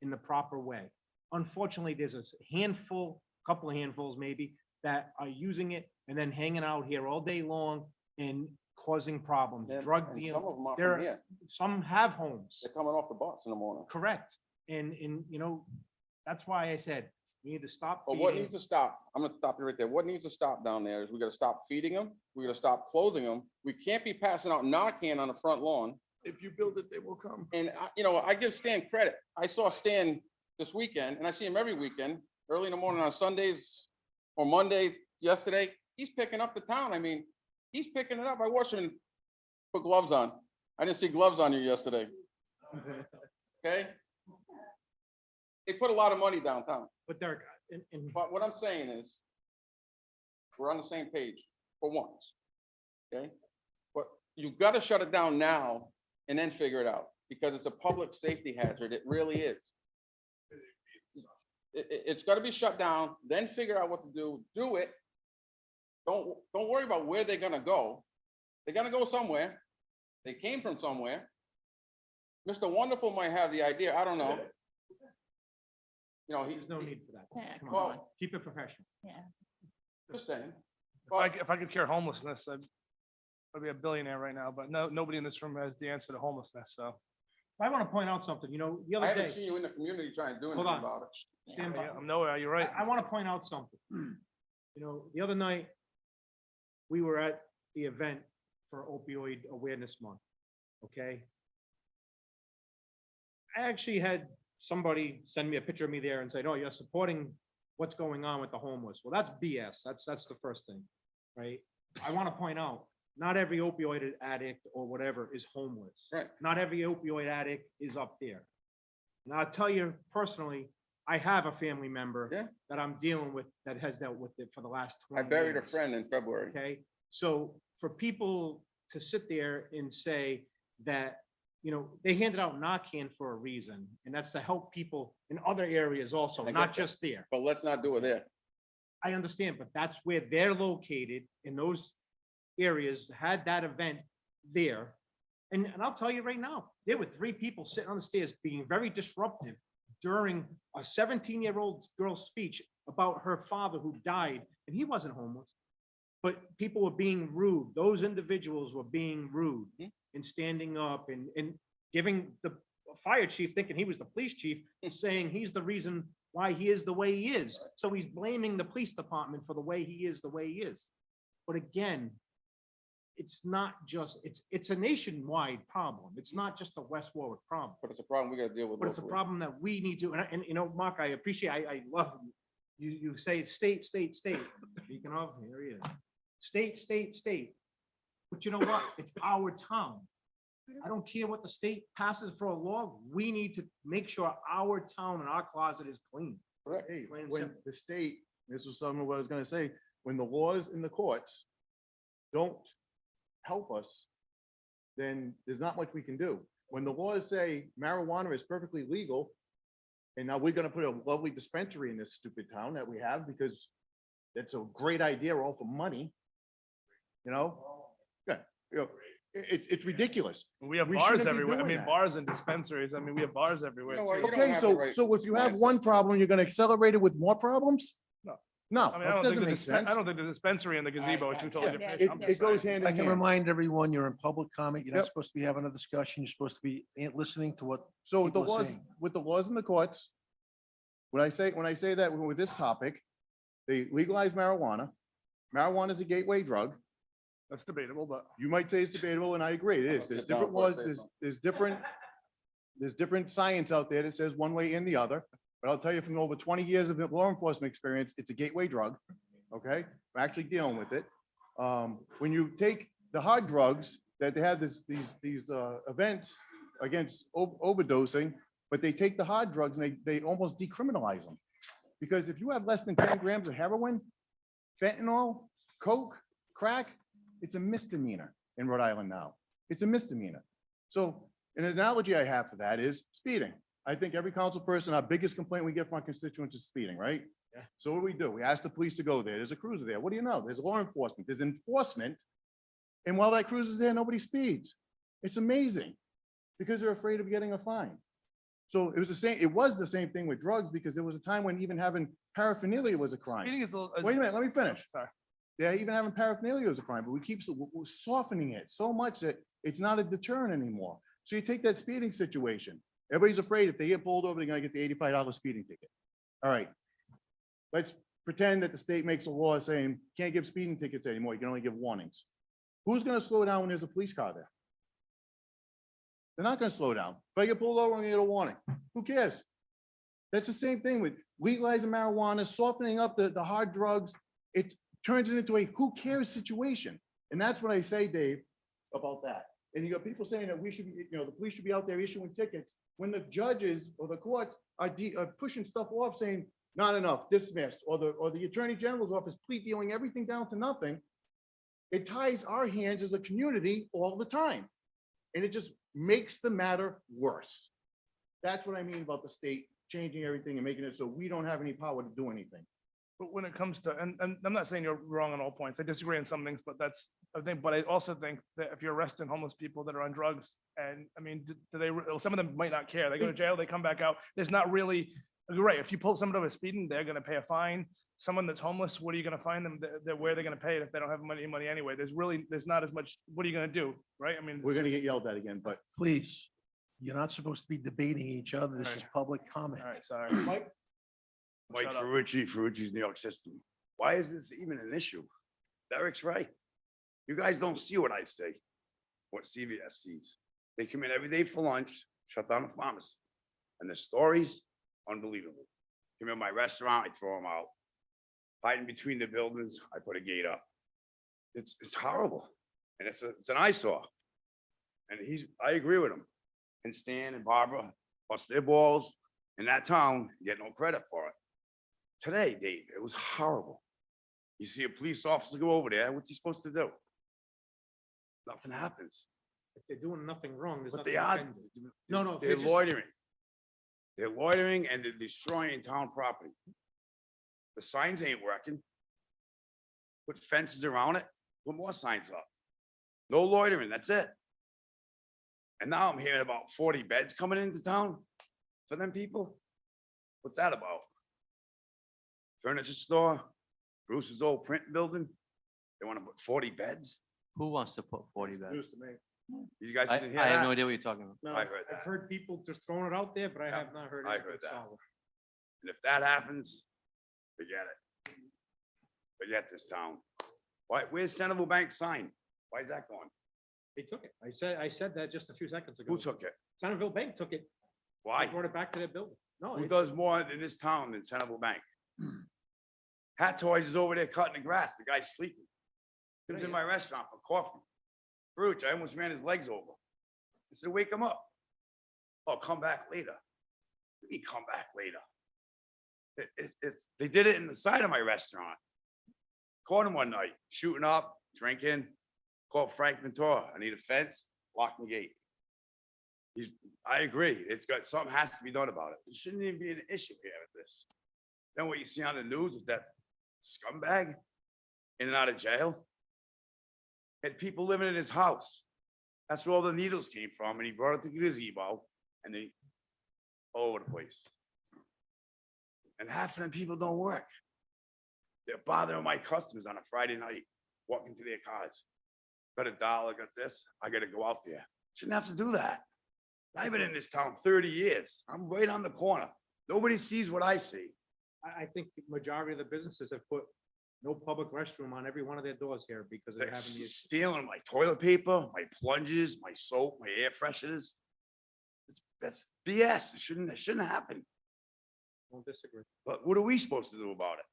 in the proper way. Unfortunately, there's a couple of handfuls maybe, that are using it and then hanging out here all day long and causing problems, drug Some dealing. of them are There from here. Some have homes, They're coming off the bus in the morning. correct. And, that's why I said, we need to stop But what feeding. needs to stop, I'm gonna stop you right there. What needs to stop down there is we gotta stop feeding them. We gotta stop clothing them. We can't be passing out Narcan on the front lawn. If you build it, they will come. And I give Stan credit. I saw Stan this weekend and I see him every weekend, early in the morning on Sundays or Monday, yesterday. He's picking up the town. I mean, he's picking it up. I watched him put gloves on. I didn't see gloves on you yesterday. Okay? They put a lot of money downtown. But Derek, and But what I'm saying is, we're on the same page for once, okay? But you've got to shut it down now and then figure it out, because it's a public safety hazard. It really is. It's got to be shut down, then figure out what to do it. Don't worry about where they're gonna go. They're gonna go somewhere. They came from somewhere. Mr. Wonderful might have the idea, I don't know. there's no need for that. Yeah, Come come on, on. keep it professional. Just saying. If I could cure homelessness, I'd be a billionaire right now, but nobody in this room has the answer to homelessness, so. I want to point out something, the I other haven't day, seen you in the community trying to do Hold anything on. about it. stand by. Yeah, I'm nowhere, you're right. I want to point out something. The other night, we were at the event for opioid awareness month, okay? I actually had somebody send me a picture of me there and say, "Oh, you're supporting what's going on with the homeless." Well, that's BS. That's the first thing, right? I want to point out, not every opioid addict or whatever is homeless. Right. Not every opioid addict is up there. And I'll tell you personally, I have a family member Yeah. that I'm dealing with that has dealt with it for the last I 20 buried a years. friend in February. Okay, so for people to sit there and say that, they handed out Narcan for a reason, and that's to help people in other areas also, I get not that. just there. But let's not do it there. I understand, but that's where they're located in those areas, had that event there. And I'll tell you right now, there were 3 people sitting on the stairs being very disruptive during a 17-year-old girl's speech about her father who died, and he wasn't homeless. But people were being rude. Those individuals were being rude and standing up and giving the fire chief, thinking he was the police chief, saying he's the reason why he is the way he is. So he's blaming the police department for the way he is, But again, it's not just, it's a nationwide problem. It's not just a West Warwick problem. But it's a problem we gotta deal with. But it's a locally. problem that we need to, and Mark, I appreciate, I love, you say state. Speaking of, here he is. State. But you know what? It's our town. I don't care what the state passes for a law. We need to make sure our town and our closet is clean. Correct. Hey, Plain and when simple. the state, this was some of what I was gonna say, when the laws in the courts don't help us, then there's not much we can do. When the laws say marijuana is perfectly legal, and now we're gonna put a lovely dispensary in this stupid town that we have because that's a great idea, all for money. Yeah, it's ridiculous. We have We bars shouldn't be everywhere. I doing mean, that. bars and dispensaries. I mean, we have bars everywhere. You know what, too. you don't Okay, have the so, right so if you have mindset. one problem, you're gonna accelerate it with more problems? No. No, I mean, that doesn't make sense. I don't think the dispensary and the gazebo are two totally Yeah, different. I'm It just goes saying. hand I in can hand. remind everyone, you're in public comment. You're not Yep. supposed to be having a discussion. You're supposed to be listening to what So with the people are laws, saying. with the laws in the courts, when I say that with this topic, they legalize marijuana. Marijuana is a gateway drug. That's debatable, but You might say it's debatable, and I agree, it is. There's Sit down different before I laws, say there's different science out there that says one way and the other. But I'll tell you from over 20 years of law enforcement experience, it's a gateway drug, okay? We're actually dealing with it. When you take the hard drugs that they have these events against overdosing, but they take the hard drugs and they almost decriminalize them. Because if you have less than 10 grams of heroin, fentanyl, coke, crack, it's a misdemeanor in Rhode Island now. It's a misdemeanor. So an analogy I have for that is speeding. I think every council person, our biggest complaint we get from our constituents is speeding, right? Yeah. So what do? We ask the police to go there. There's a cruiser there. What do you know? There's law enforcement. There's enforcement. And while that cruiser's there, nobody speeds. It's amazing because they're afraid of getting a fine. So it was the same thing with drugs because there was a time when even having paraphernalia was a crime. Speeding is a little. Wait a minute, let me finish. Sorry. Yeah, even having paraphernalia was a crime, but we're softening it so much that it's not a deterrent anymore. So you take that speeding situation. Everybody's afraid if they get pulled over, they're gonna get the $85 speeding ticket. All right. Let's pretend that the state makes a law saying can't give speeding tickets anymore. You can only give warnings. Who's gonna slow down when there's a police car there? They're not gonna slow down. If I get pulled over and get a warning, who cares? That's the same thing with legalizing marijuana, softening up the hard drugs. It turns it into a who cares situation. And that's what I say, Dave, about that. And you got people saying that we should be, the police should be out there issuing tickets when the judges or the courts are pushing stuff off saying not enough, dismissed, or the attorney general's office plea dealing everything down to nothing. It ties our hands as a community all the time. And it just makes the matter worse. That's what I mean about the state changing everything and making it so we don't have any power to do anything. But when it comes to, and I'm not saying you're wrong on all points. I disagree on some things, but that's, I think, but I also think that if you're arresting homeless people that are on drugs, and I mean, do they, some of them might not care. They go to jail, they come back out. There's not really, you're right. If you pull someone over speeding, they're going to pay a fine. Someone that's homeless, what are you going to find them? Where are they going to pay it if they don't have money anyway? There's not as much, what are you going to do? Right? I mean, We're gonna get yelled at again, but Please, you're not supposed to be debating each other. This is public comment. all right, sorry. Mike, Mike Shut up. Ferrucci's New York System. Why is this even an issue? Derek's right. You guys don't see what I see, what CVS sees. They come in every day for lunch, shut down the pharmacy. And the stories, unbelievable. Come in my restaurant, I throw them out. Hiding between the buildings, I put a gate up. It's horrible. And it's an eyesore. And I agree with him. And Stan and Barbara bust their balls in that town, get no credit for it. Today, Dave, it was horrible. You see a police officer go over there, what's he supposed to do? Nothing happens. if they're doing nothing wrong, there's But nothing. they are, can do. No, no. they're just- loitering. They're loitering and they're destroying town property. The signs ain't working. Put fences around it, put more signs up. No loitering, that's it. And now I'm hearing about 40 beds coming into town for them people. What's that about? Furniture store, Bruce's old print building. They want to put 40 beds? Who wants to put 40 back? News to me. You guys I didn't hear I have no that? idea what you're talking about. No, I heard I've that. heard people just throwing it out there, but I Yeah, have not heard. I anything heard that. solid. And if that happens, forget it. Forget this town. Why, where's Centerville Bank sign? Why is that going? They took it. I said that just a few seconds ago. Who took it? Centerville Bank took it. Why? They brought it back to their building. No, Who it- does more in this town than Centerville Bank? Hat Toys is over there cutting the grass. The guy's sleeping. Comes in my restaurant for coffee. Bruce, I almost ran his legs over. I said, wake him up. Oh, come back later. What do you mean, come back later? They did it in the side of my restaurant. Caught him one night, shooting up, drinking. Called Frank Ventura. I need a fence, lock the gate. I agree. Something has to be done about it. It shouldn't even be an issue here with this. Then what you see on the news with that scumbag in and out of jail. Had people living in his house. That's where all the needles came from, and he brought it to the gazebo, and they all over the place. And half of them people don't work. They're bothering my customers on a Friday night, walking to their cars. Got $1, got this, I gotta go out there. Shouldn't have to do that. I've been in this town 30 years. I'm right on the corner. Nobody sees what I see. I think the majority of the businesses have put no public restroom on every one of their doors here because they're They're having these. stealing my toilet paper, my plunges, my soap, my air fresheners. That's BS. It shouldn't happen. Don't disagree. But what are we supposed to do about it?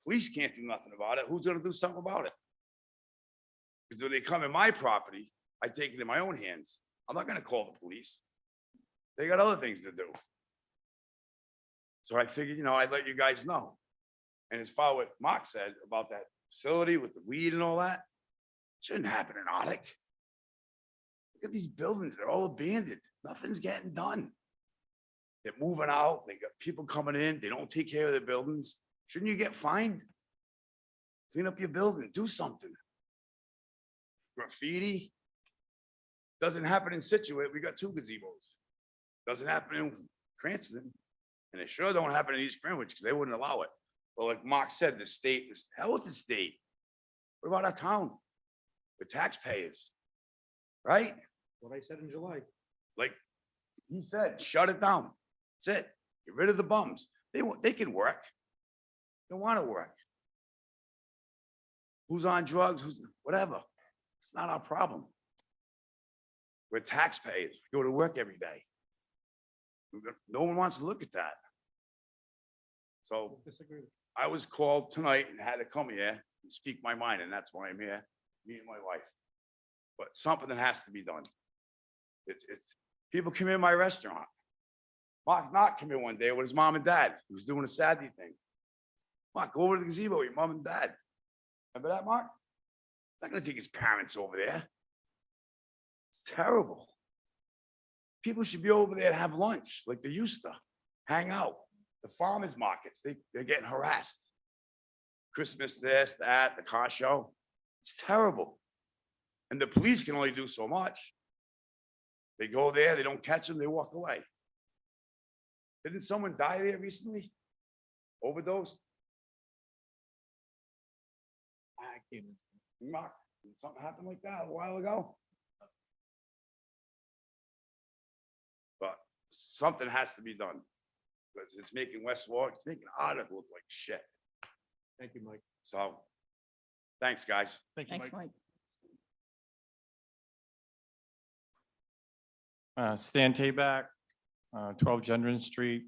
Police can't do nothing about it. Who's gonna do something about it? Because when they come in my property, I take it in my own hands. I'm not gonna call the police. They got other things to do. So I figured, I'd let you guys know. And as far as what Mark said about that facility with the weed and all that, shouldn't happen in Arctic. Look at these buildings, they're all abandoned. Nothing's getting done. They're moving out, they got people coming in, they don't take care of their buildings. Shouldn't you get fined? Clean up your building, do something. Graffiti. Doesn't happen in Situate, we got 2 gazebos. Doesn't happen in Cranston. And it sure don't happen in East Greenwich because they wouldn't allow it. But like Mark said, the state, hell with the state. What about our town? We're taxpayers, right? What I said in July. Like he said, shut it down. That's it. Get rid of the bums. They can work. They want to work. Who's on drugs? Who's whatever. It's not our problem. We're taxpayers. We go to work every day. No one wants to look at that. So Disagree. I was called tonight and had to come here and speak my mind, and that's why I'm here, me and my wife. But something that has to be done. It's people come in my restaurant. Mark not come in one day with his mom and dad. He was doing a Saturday thing. Mark, go over to the gazebo with your mom and dad. Remember that, Mark? He's not gonna take his parents over there. It's terrible. People should be over there to have lunch like they used to, hang out. The farmers markets, they're getting harassed. Christmas this, that, the car show. It's terrible. And the police can only do so much. They go there, they don't catch them, they walk away. Didn't someone die there recently? Overdose? Mark, did something happen like that a while ago? But something has to be done. Because it's making West Warwick, it's making Arctic look like shit. Thank you, Mike. So, thanks, guys. Thank you, Thanks, Mike. Mike. Stan Tabak, 12 Gendron Street,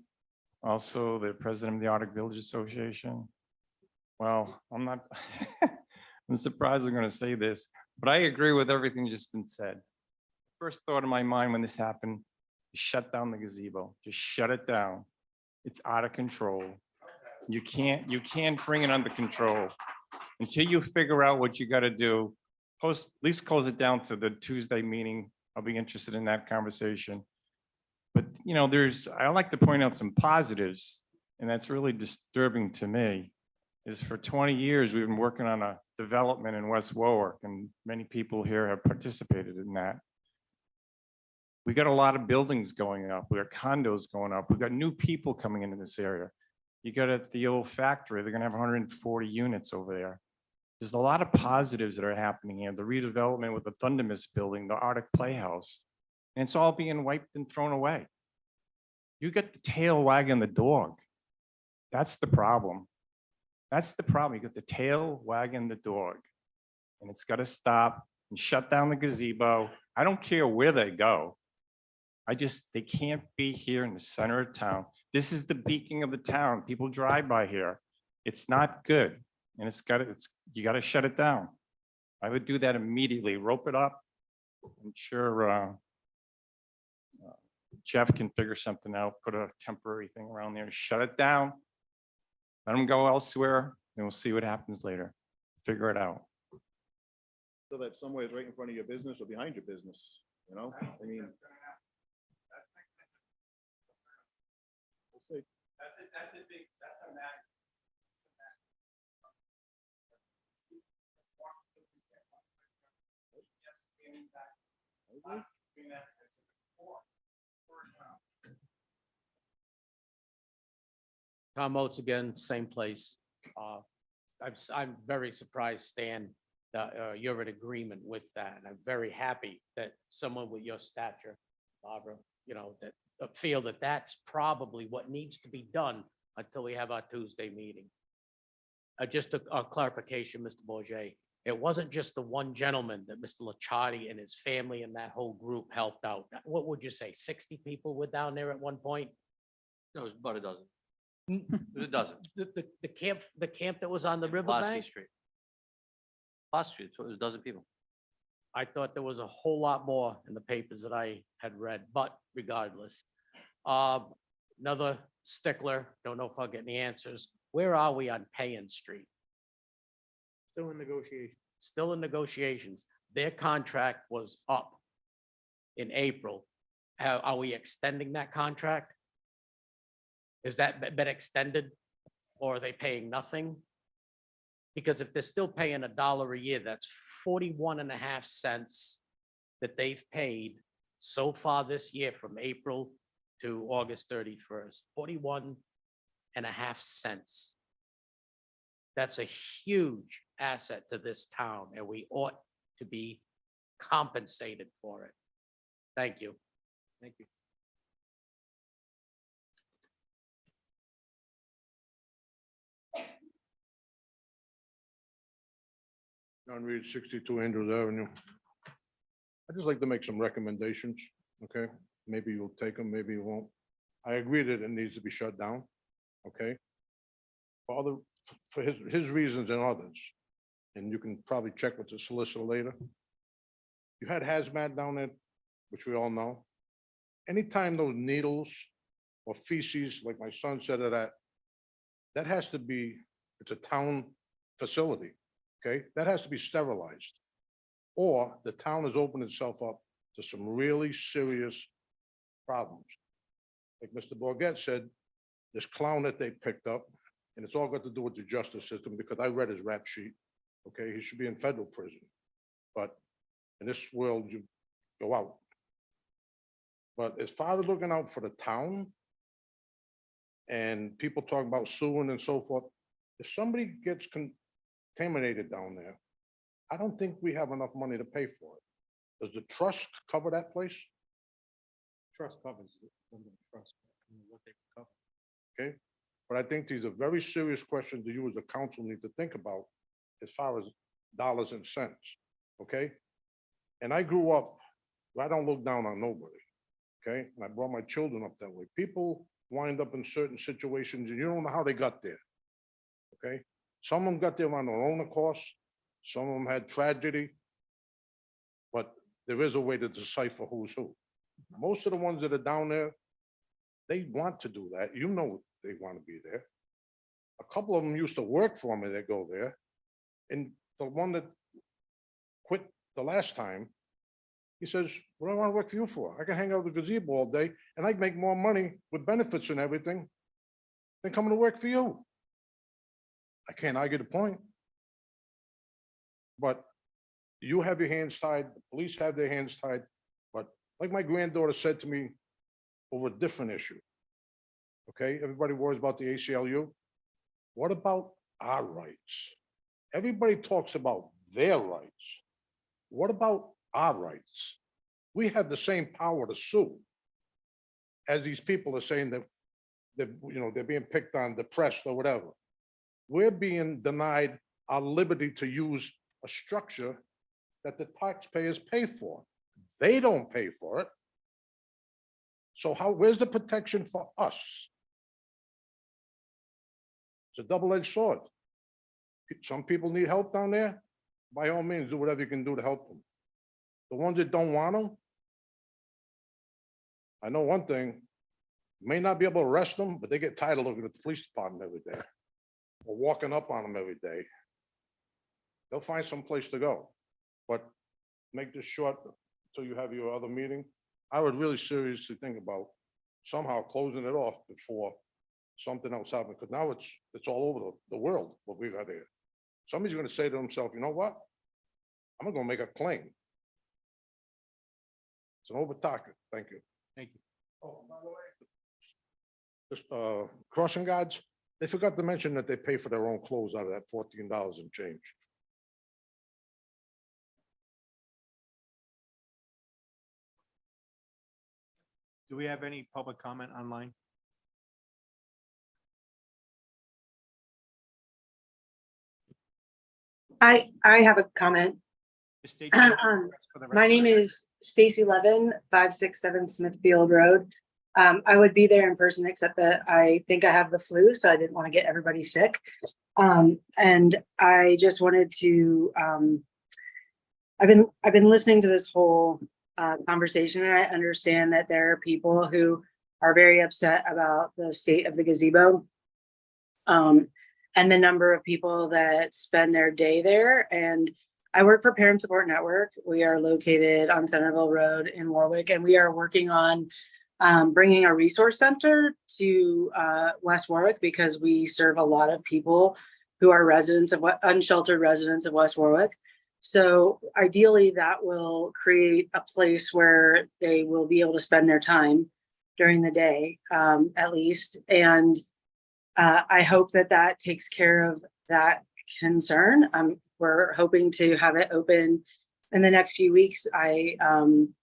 also the president of the Arctic Village Association. Well, I'm not, I'm surprised I'm going to say this, but I agree with everything just been said. First thought in my mind when this happened, shut down the gazebo, just shut it down. It's out of control. You can't bring it under control until you figure out what you got to do. At least close it down to the Tuesday meeting. I'll be interested in that conversation. But I like to point out some positives, and that's really disturbing to me, is for 20 years, we've been working on a development in West Warwick, and many people here have participated in that. We got a lot of buildings going up. We got condos going up. We got new people coming into this area. You got at the old factory, they're gonna have 140 units over there. There's a lot of positives that are happening here. The redevelopment with the Thunder Mist building, the Arctic Playhouse, and it's all being wiped and thrown away. You got the tail wagging the dog. That's the problem. That's the problem. You got the tail wagging the dog, and it's got to stop and shut down the gazebo. I don't care where they go. They can't be here in the center of town. This is the beacon of the town. People drive by here. It's not good. And you got to shut it down. I would do that immediately. Rope it up. I'm sure Jeff can figure something out, put a temporary thing around there, shut it down. Let them go elsewhere, and we'll see what happens later. Figure it out. So that somewhere is right in front of your business or behind your business, I mean. We'll see. That's a matter. Tom Oates again, same place. I'm very surprised, Stan, that you're in agreement with that. And I'm very happy that someone with your stature, Barbara, that feel that that's probably what needs to be done until we have our Tuesday meeting. Just a clarification, Mr. Bourget. It wasn't just the one gentleman that Mr. Licciardi and his family and that whole group helped out. What would you say, 60 people were down there at one point? No, it was about a dozen. It was a dozen. The camp that was on the Pulaski riverbank? Street. Pulaski Street, so it was a dozen people. I thought there was a whole lot more in the papers that I had read, but regardless. Another stickler, don't know if I'll get any answers. Where are we on Payan Street? Still in negotiation. Still in negotiations. Their contract was up in April. Are we extending that contract? Is that been extended or are they paying nothing? Because if they're still paying $1 a year, that's 41.5 cents that they've paid so far this year from April to August 31st, 41.5 cents. That's a huge asset to this town and we ought to be compensated for it. Thank you. Thank you. John Reed, 62 Andrews Avenue. I'd just like to make some recommendations, okay? Maybe you'll take them, maybe you won't. I agree that it needs to be shut down, okay? For his reasons and others, and you can probably check with the solicitor later. You had hazmat down there, which we all know. Anytime those needles or feces, like my son said of that has to be, it's a town facility, okay? That has to be sterilized. Or the town has opened itself up to some really serious problems. Like Mr. Bourget said, this clown that they picked up, and it's all got to do with the justice system because I read his rap sheet. Okay, he should be in federal prison. But in this world, you go out. But as far as looking out for the town and people talk about suing and so forth, if somebody gets contaminated down there, I don't think we have enough money to pay for it. Does the trust cover that place? Trust covers it. Under the trust, what they cover. Okay, but I think these are very serious questions that you as a council need to think about as far as dollars and cents, okay? And I grew up, I don't look down on nobody, okay? And I brought my children up that way. People wind up in certain situations and you don't know how they got there, okay? Some of them got there on their own accord, some of them had tragedy, but there is a way to decipher who's who. Most of the ones that are down there, they want to do that. You know they want to be there. A couple of them used to work for me that go there. And the one that quit the last time, he says, what do I want to work for you for? I can hang out at the gazebo all day and I can make more money with benefits and everything than coming to work for you. I can't argue the point. But you have your hands tied, the police have their hands tied. But like my granddaughter said to me over a different issue, okay, everybody worries about the ACLU. What about our rights? Everybody talks about their rights. What about our rights? We have the same power to sue as these people are saying that they're being picked on, depressed or whatever. We're being denied our liberty to use a structure that the taxpayers pay for. They don't pay for it. So where's the protection for us? It's a double-edged sword. Some people need help down there. By all means, do whatever you can do to help them. The ones that don't want to, I know one thing, may not be able to arrest them, but they get tired of looking at the police department every day or walking up on them every day. They'll find some place to go. But make this short until you have your other meeting. I would really seriously think about somehow closing it off before something else happens, because now it's all over the world, what we got here. Somebody's gonna say to himself, you know what? I'm gonna make a claim. It's an over-talker. Thank you. Thank you. Oh, by the way, just crossing guards, they forgot to mention that they pay for their own clothes out of that $14 and change. Do we have any public comment online? I have a comment. Just state your name for the My name record. is Stacy Levin, 567 Smithfield Road. I would be there in person, except that I think I have the flu, so I didn't want to get everybody sick. And I just wanted to, I've been listening to this whole conversation, and I understand that there are people who are very upset about the state of the gazebo. And the number of people that spend their day there. And I work for Parent Support Network. We are located on Centerville Road in Warwick, and we are working on bringing a resource center to West Warwick because we serve a lot of people who are unsheltered residents of West Warwick. So ideally, that will create a place where they will be able to spend their time during the day, at least. And I hope that that takes care of that concern. We're hoping to have it open in the next few weeks. I'm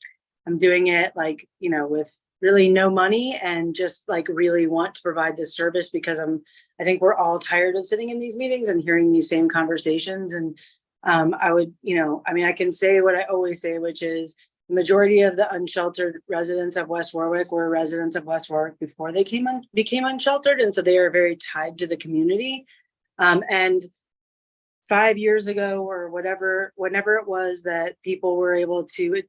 doing it with really no money and just really want to provide this service because I think we're all tired of sitting in these meetings and hearing these same conversations. And I can say what I always say, which is the majority of the unsheltered residents of West Warwick were residents of West Warwick before they became unsheltered. And so they are very tied to the community. And 5 years ago or whenever it was that people were able to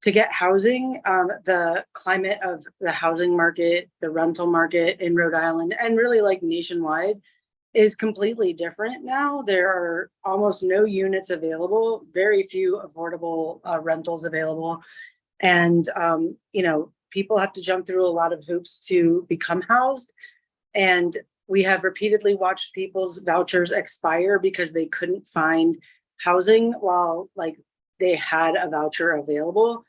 get housing, the climate of the housing market, the rental market in Rhode Island, and really nationwide is completely different now. There are almost no units available, very few affordable rentals available. And, people have to jump through a lot of hoops to become housed. And we have repeatedly watched people's vouchers expire because they couldn't find housing while they had a voucher available.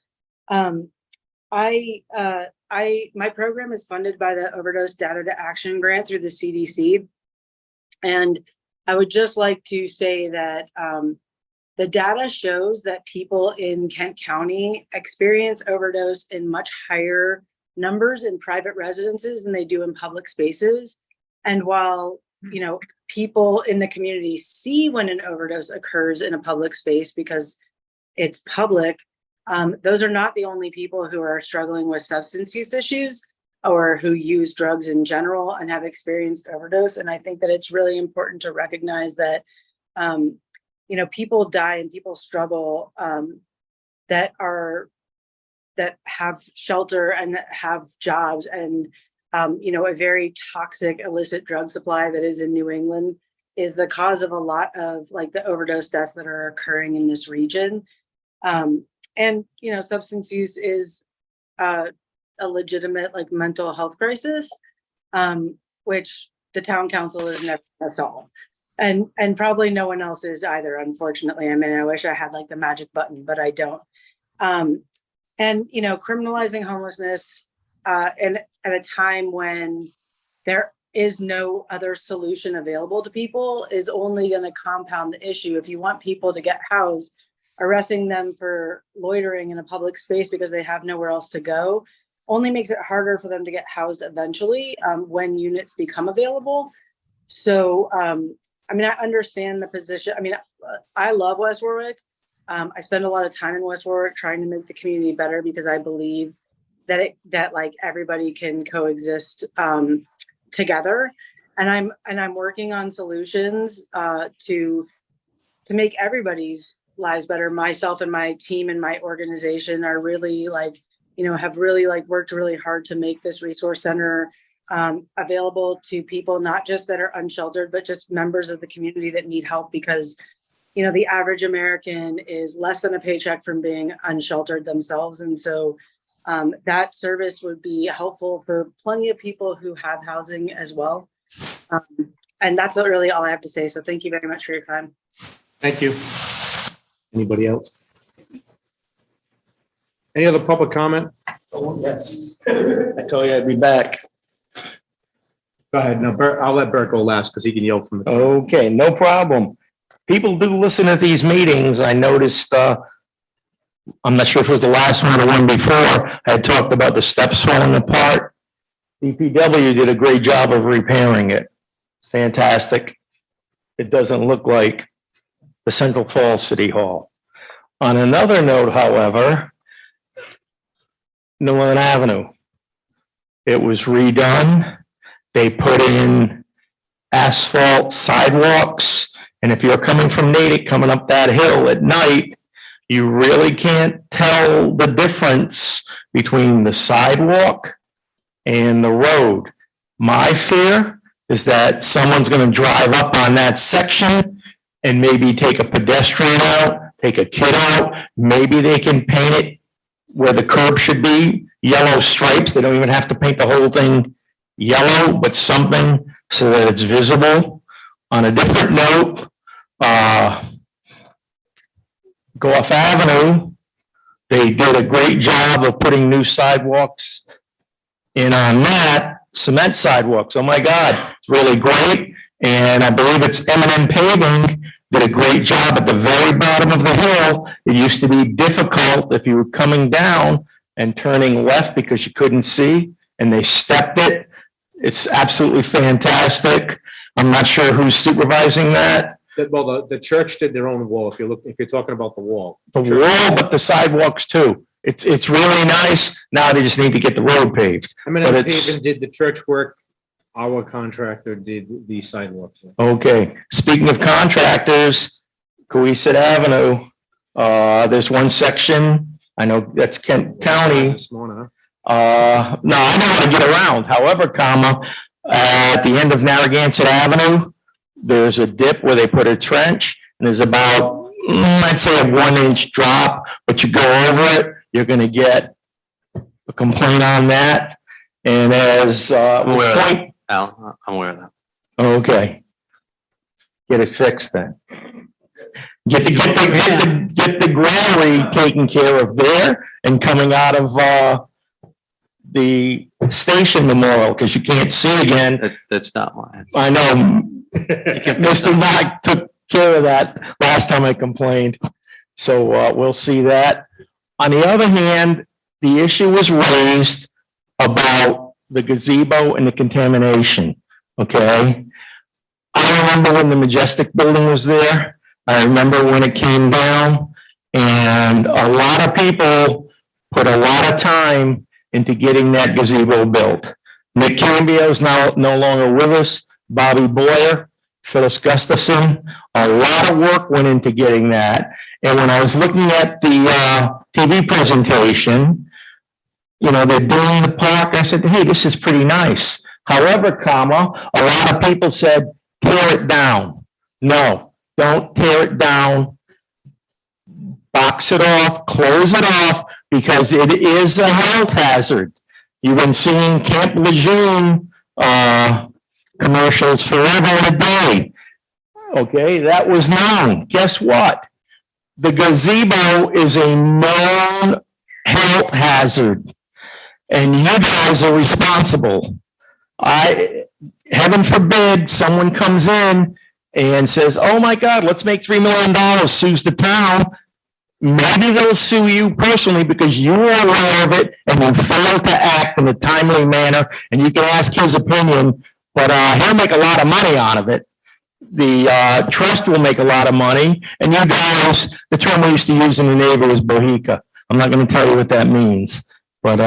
My program is funded by the Overdose Data to Action Grant through the CDC. And I would just like to say that the data shows that people in Kent County experience overdose in much higher numbers in private residences than they do in public spaces. And while, people in the community see when an overdose occurs in a public space because it's public, those are not the only people who are struggling with substance use issues or who use drugs in general and have experienced overdose. And I think that it's really important to recognize that, people die and people struggle that have shelter and that have jobs and, a very toxic illicit drug supply that is in New England is the cause of a lot of the overdose deaths that are occurring in this region. And, substance use is a legitimate mental health crisis, which the town council is never going to solve. And probably no one else is either, unfortunately. I mean, I wish I had the magic button, but I don't. And, criminalizing homelessness and at a time when there is no other solution available to people is only going to compound the issue. If you want people to get housed, arresting them for loitering in a public space because they have nowhere else to go only makes it harder for them to get housed eventually when units become available. So, I understand the position. I love West Warwick. I spend a lot of time in West Warwick trying to make the community better because I believe that everybody can coexist together. And I'm working on solutions to make everybody's lives better. Myself and my team and my organization are really have really worked really hard to make this resource center available to people, not just that are unsheltered, but just members of the community that need help because, the average American is less than a paycheck from being unsheltered themselves. And so that service would be helpful for plenty of people who have housing as well. And that's really all I have to say. So thank you very much for your time. Thank you. Anybody else? Any other public comment? Oh, yes. I told you I'd be back. Go ahead. No, Bert, I'll let Bert go last because he can yell from the. Okay, no problem. People do listen to these meetings. I noticed, I'm not sure if it was the last one or the one before, I had talked about the steps falling apart. DPW did a great job of repairing it. Fantastic. It doesn't look like the Central Falls City Hall. On another note, however, New England Avenue, it was redone. They put in asphalt sidewalks. And if you're coming from Natick, coming up that hill at night, you really can't tell the difference between the sidewalk and the road. My fear is that someone's gonna drive up on that section and maybe take a pedestrian out, take a kid out. Maybe they can paint it where the curb should be, yellow stripes. They don't even have to paint the whole thing yellow, but something so that it's visible. On a different note, Gough Avenue, they did a great job of putting new sidewalks in on that, cement sidewalks. Oh my God, it's really great. And I believe it's M&M Paving did a great job at the very bottom of the hill. It used to be difficult if you were coming down and turning left because you couldn't see, and they stepped it. It's absolutely fantastic. I'm not sure who's supervising that. Well, the church did their own wall, if you're talking about the wall. The wall, but the sidewalks too. It's really nice. Now they just need to get the road paved. I mean, But it's- Paving did the church work, our contractor did the sidewalks. Okay, speaking of contractors, Cohasset Avenue, there's one section, I know that's Kent County. This morning, No, I know how to get around. However, at the end of Narragansett Avenue, there's a dip where they put a trench, and there's about, I'd say a 1-inch drop, but you go over it, you're gonna get a complaint on that. And as, aware of that. point, Al, I'm aware of that. okay. Get it fixed then. Get the granary taken care of there and coming out of, the station memorial, because you can't see again. That's not mine. I know. Mr. Mike took care of that last time I complained. So we'll see that. On the other hand, the issue was raised about the gazebo and the contamination, okay? I remember when the Majestic building was there. I remember when it came down, and a lot of people put a lot of time into getting that gazebo built. Nick Cambio is now no longer with us. Bobby Boyer, Phyllis Gustafson, a lot of work went into getting that. And when I was looking at the TV presentation, you know, they're doing the park. I said, hey, this is pretty nice. However, a lot of people said, tear it down. No, don't tear it down. Box it off, close it off, because it is a health hazard. You've been seeing Camp Lejeune commercials forever and a day. Okay, that was known. Guess what? The gazebo is a known health hazard, and you guys are responsible. Heaven forbid someone comes in and says, oh my God, let's make $3 million, sues the town. Maybe they'll sue you personally because you were aware of it and you failed to act in a timely manner, and you can ask his opinion, but he'll make a lot of money out of it. The trust will make a lot of money, and you guys, the term we used to use in the Navy is bohica. I'm not going to tell you what that means, but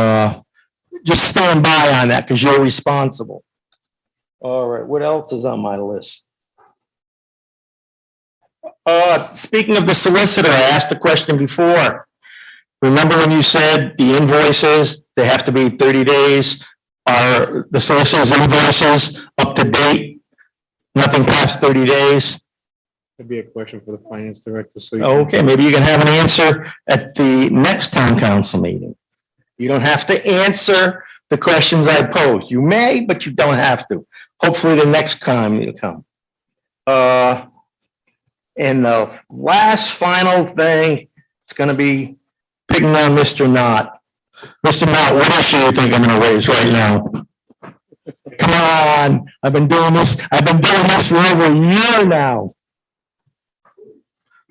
just stand by on that because you're responsible. All right, what else is on my list? Speaking of the solicitor, I asked the question before. Remember when you said the invoices, they have to be 30 days? Are the solicitor's invoices up to date? Nothing past 30 days? That'd be a question for the finance director. So Okay, maybe you can have an answer at the next town council meeting. You don't have to answer the questions I pose. You may, but you don't have to. Hopefully the next time you'll come. And the last final thing, it's going to be picking on Mr. Knott. Mr. Knott, what issue do you think I'm going to raise right now? Come on, I've been doing this for over a year now.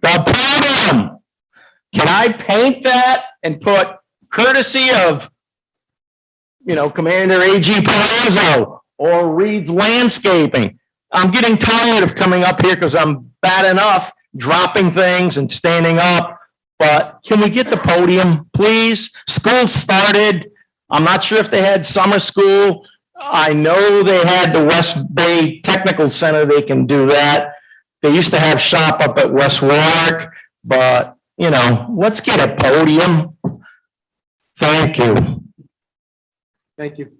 The podium. Can I paint that and put courtesy of, you know, Commander A.G. Palazzo or Reed's Landscaping? I'm getting tired of coming up here because I'm bad enough dropping things and standing up. But can we get the podium, please? School started. I'm not sure if they had summer school. I know they had the West Bay Technical Center. They can do that. They used to have shop up at West Warwick, but you know, let's get a podium. Thank you. Thank you.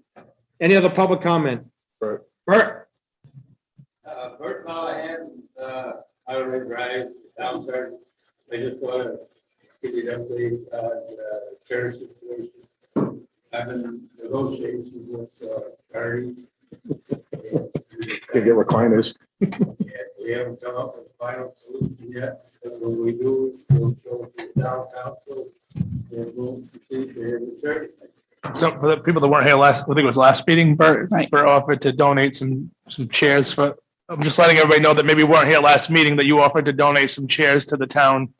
Any other public comment? Bert. Bert? Bert Callahan, Highway Drive, downstairs. I just want to give you an update on chair situation. I've been negotiating with Barry. Can get recliners. And we haven't come up with a final solution yet, but when we do, we'll show it to the town council. And we'll see if they have a chair. So for the people that weren't here last, I think it was last meeting, Bert, Right. Bert offered to donate some chairs for, I'm just letting everybody know that maybe weren't here last meeting, that you offered to donate some chairs to the town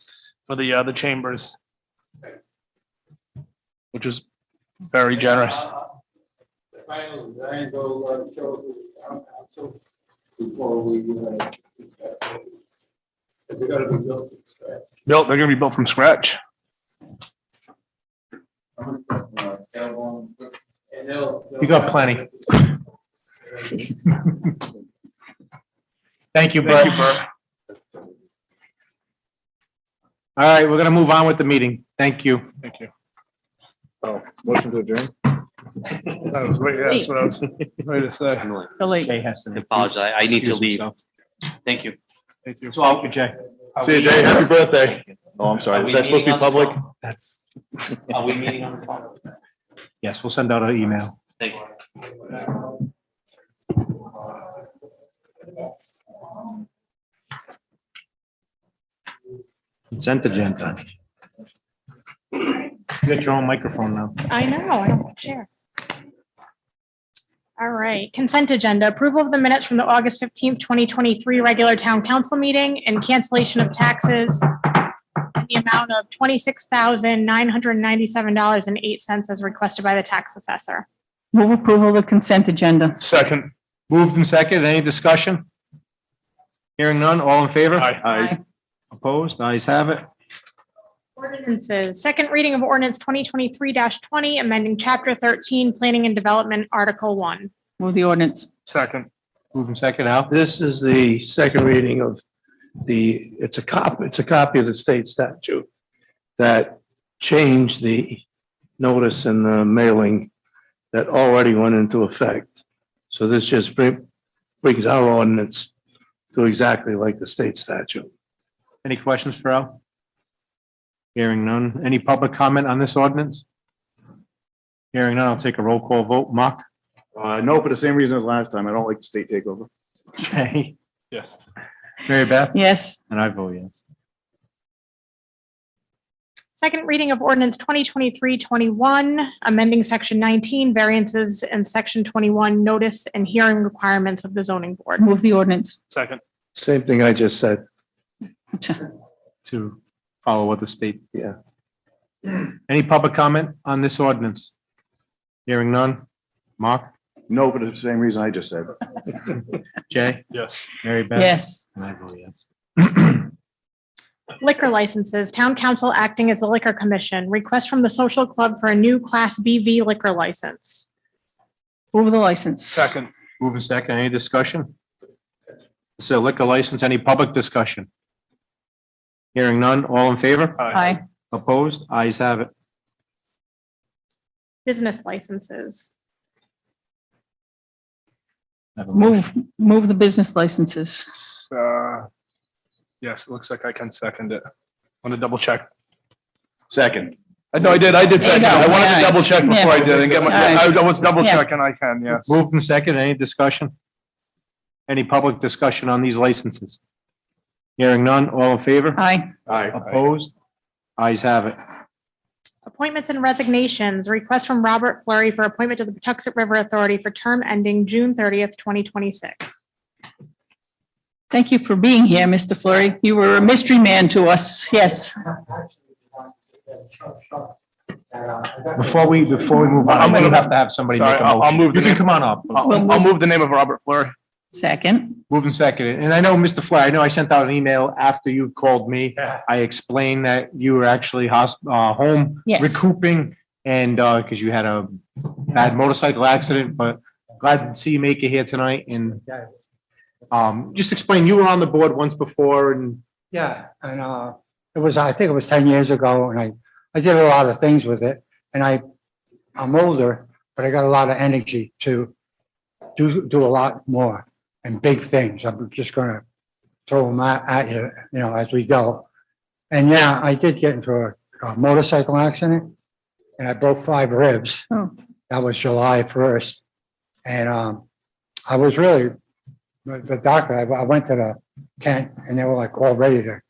for the chambers. Which is very generous. The final design will show it to the town council before we. They're gonna be built from scratch. They're gonna be built from scratch. And You got plenty. Thank you, Bert. Thank you, Bert. All right, we're gonna move on with the meeting. Thank you. Thank you. Oh, motion to adjourn. That was, wait, yeah, that's what I was ready to say. So late. Jay has to. Apologize. I need to excuse leave. himself. Thank you. Thank you. So I'll be Jay. See you, Jay. Happy birthday. Oh, I'm sorry. Are Was we that supposed to be meeting on the public? phone? That's, Are we meeting on the phone? yes, we'll send out an email. Thank you. Consent agenda. You got your own microphone now. I know, I don't want to share. All right, consent agenda, approval of the minutes from the August 15th, 2023 regular town council meeting and cancellation of taxes in the amount of $26,997.08 as requested by the tax assessor. Move approval of the consent agenda. Second. Moved and seconded. Any discussion? Hearing none, all in favor? Aye. Opposed? Ayes have it. Ordinances, second reading of ordinance 2023-20, amending chapter 13, planning and development, article 1. Move the ordinance. Second. Moved and seconded. Al? This is the second reading of it's a copy of the state statute that changed the notice and the mailing that already went into effect. So this just brings our ordinance to exactly like the state statute. Any questions for Al? Hearing none. Any public comment on this ordinance? Hearing none, I'll take a roll call vote. Mark? No, for the same reason as last time. I don't like the state takeover. Jay? Yes. Mary Beth? Yes. And I vote yes. Second reading of ordinance 2023-21, amending section 19, variances and section 21, notice and hearing requirements of the zoning board. Move the ordinance. Second. Same thing I just said. To follow what the state, yeah. Any public comment on this ordinance? Hearing none. Mark? No, for the same reason I just said. Jay? Yes. Mary Beth? Yes. And I vote yes. Liquor licenses, town council acting as the liquor commission, request from the social club for a new class BV liquor license. Move the license. Second. Moving second, any discussion? So liquor license, any public discussion? Hearing none, all in favor? Aye. Opposed? Ayes have it. Business licenses. Have a motion. Move the business licenses. Yes, it looks like I can second it. Want to double check? Second. No, I did second it. I wanted to double check before I did and get my, Yeah. I was double Yeah. checking. I can, yes. Moved and second, any discussion? Any public discussion on these licenses? Hearing none, all in favor? Aye. Aye. Opposed? Ayes have it. Appointments and resignations, request from Robert Flurry for appointment to the Patuxent River Authority for term ending June 30th, 2026. Thank you for being here, Mr. Flurry. You were a mystery man to us. Yes. Before we move on, we have to have somebody make Sorry, a I'll motion. move the You can name. come on up. I'll move the name of Robert Fleury. Second. Moving second. And I know, Mr. Fleur, I know I sent out an email after you called me. I explained that you were actually home Yes. recouping and because you had a bad motorcycle accident, but glad to see you make it here tonight and just explain, you were on the board once before and Yeah, and it was, I think it was 10 years ago, and I did a lot of things with it, and I'm older, but I got a lot of energy to do a lot more and big things. I'm just gonna throw them at you, you know, as we go. And yeah, I did get into a motorcycle accident and I broke 5 ribs. Oh. That was July 1st. And I was really, the doctor, I went to the tent and they were like all ready to,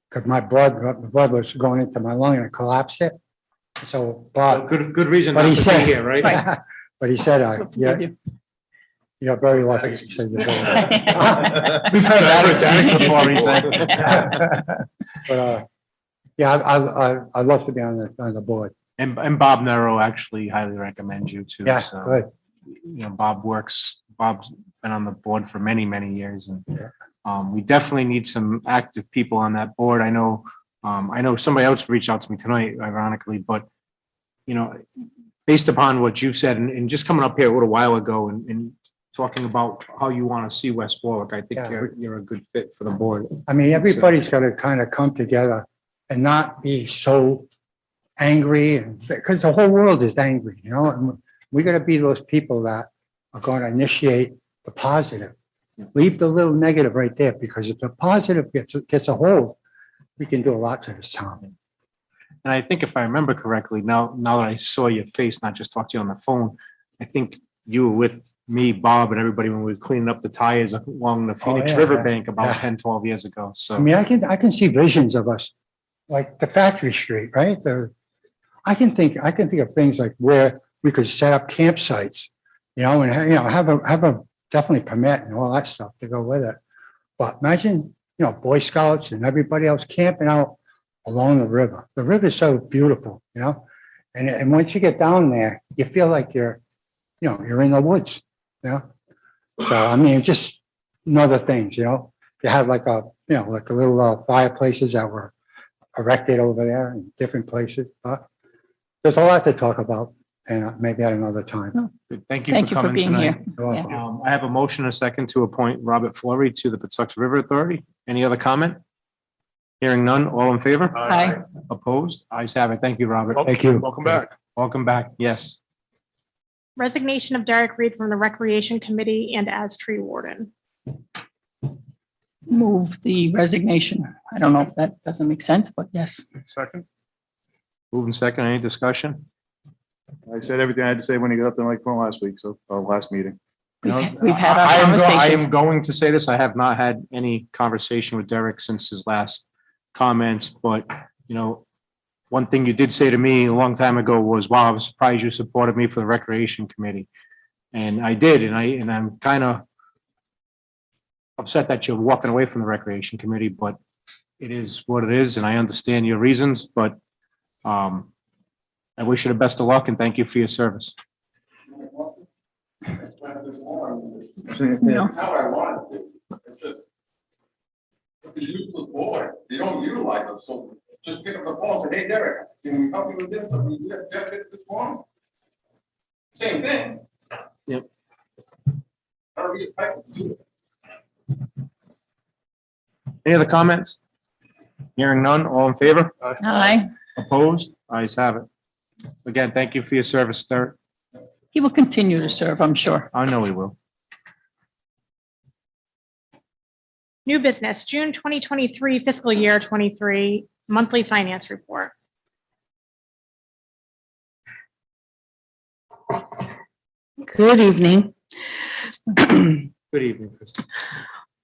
because my blood was going into my lung and it collapsed it. So, but, Good reason but not he to be said, here, right? but he said, yeah, Forgive you. you're very lucky. He said, "You're very lucky." We've heard that excuse before, he said. But, yeah, I love to be on the board. And Bob Nero actually highly recommends you too. Yeah, so, good. You know, Bob's been on the board for many, many years and we definitely need some active people on that board. I know somebody else reached out to me tonight, ironically, but you know, based upon what you've said and just coming up here a little while ago and talking about how you want to see West Warwick, I think Yeah. you're a good fit for the board. I mean, everybody's got to kind of come together and not be so angry, and because the whole world is angry, you know, and we got to be those people that are going to initiate the positive. Leave the little negative right there, because if the positive gets a hold, we can do a lot to this town. And I think if I remember correctly, now that I saw your face, not just talked to you on the phone, I think you were with me, Bob, and everybody when we were cleaning up the tires along the Phoenix yeah, Riverbank about yeah. 10, 12 years ago. So I mean, I can see visions of us, like the Factory Street, right? I can think of things like where we could set up campsites, you know, and have a definitely permit and all that stuff to go with it. But imagine, you know, Boy Scouts and everybody else camping out along the river. The river is so beautiful, you know, and once you get down there, you feel like you're in the woods, you know. So I mean, just other things, you know. You have like a little fireplaces that were erected over there in different places. But there's a lot to talk about, and maybe at another time. good. Thank you Thank for you for coming being tonight. here. You're Yeah. welcome. I have a motion and a second to appoint Robert Flory to the Patuxent River Authority. Any other comment? Hearing none, all in favor? Aye. Opposed? Ayes have it. Thank you, Robert. Thank you. Welcome back. Welcome back. Yes. Resignation of Derek Reed from the Recreation Committee and as tree warden. Move the resignation. I don't know if that doesn't make sense, but yes. Second. Moving second, any discussion? I said everything I had to say when he got up there like from last week, so, last meeting. You know, We've had our I conversations. am going to say this. I have not had any conversation with Derek since his last comments, but you know, one thing you did say to me a long time ago was, wow, I was surprised you supported me for the Recreation Committee. And I did, and I'm kind of upset that you're walking away from the Recreation Committee, but it is what it is, and I understand your reasons, but I wish you the best of luck and thank you for your service. No. How I want it to. It's just. It's a useless board. They don't utilize it, so just pick up the phone and say, hey, Derek, can we help you with this? We Jeff did this morning. Same thing. Yep. I don't get back to do it. Any other comments? Hearing none, all in favor? Aye. Opposed? Ayes have it. Again, thank you for your service, Derek. He will continue to serve, I'm sure. I know he will. New business, June 2023 fiscal year 23 monthly finance report. Good evening. Good evening, Kristen.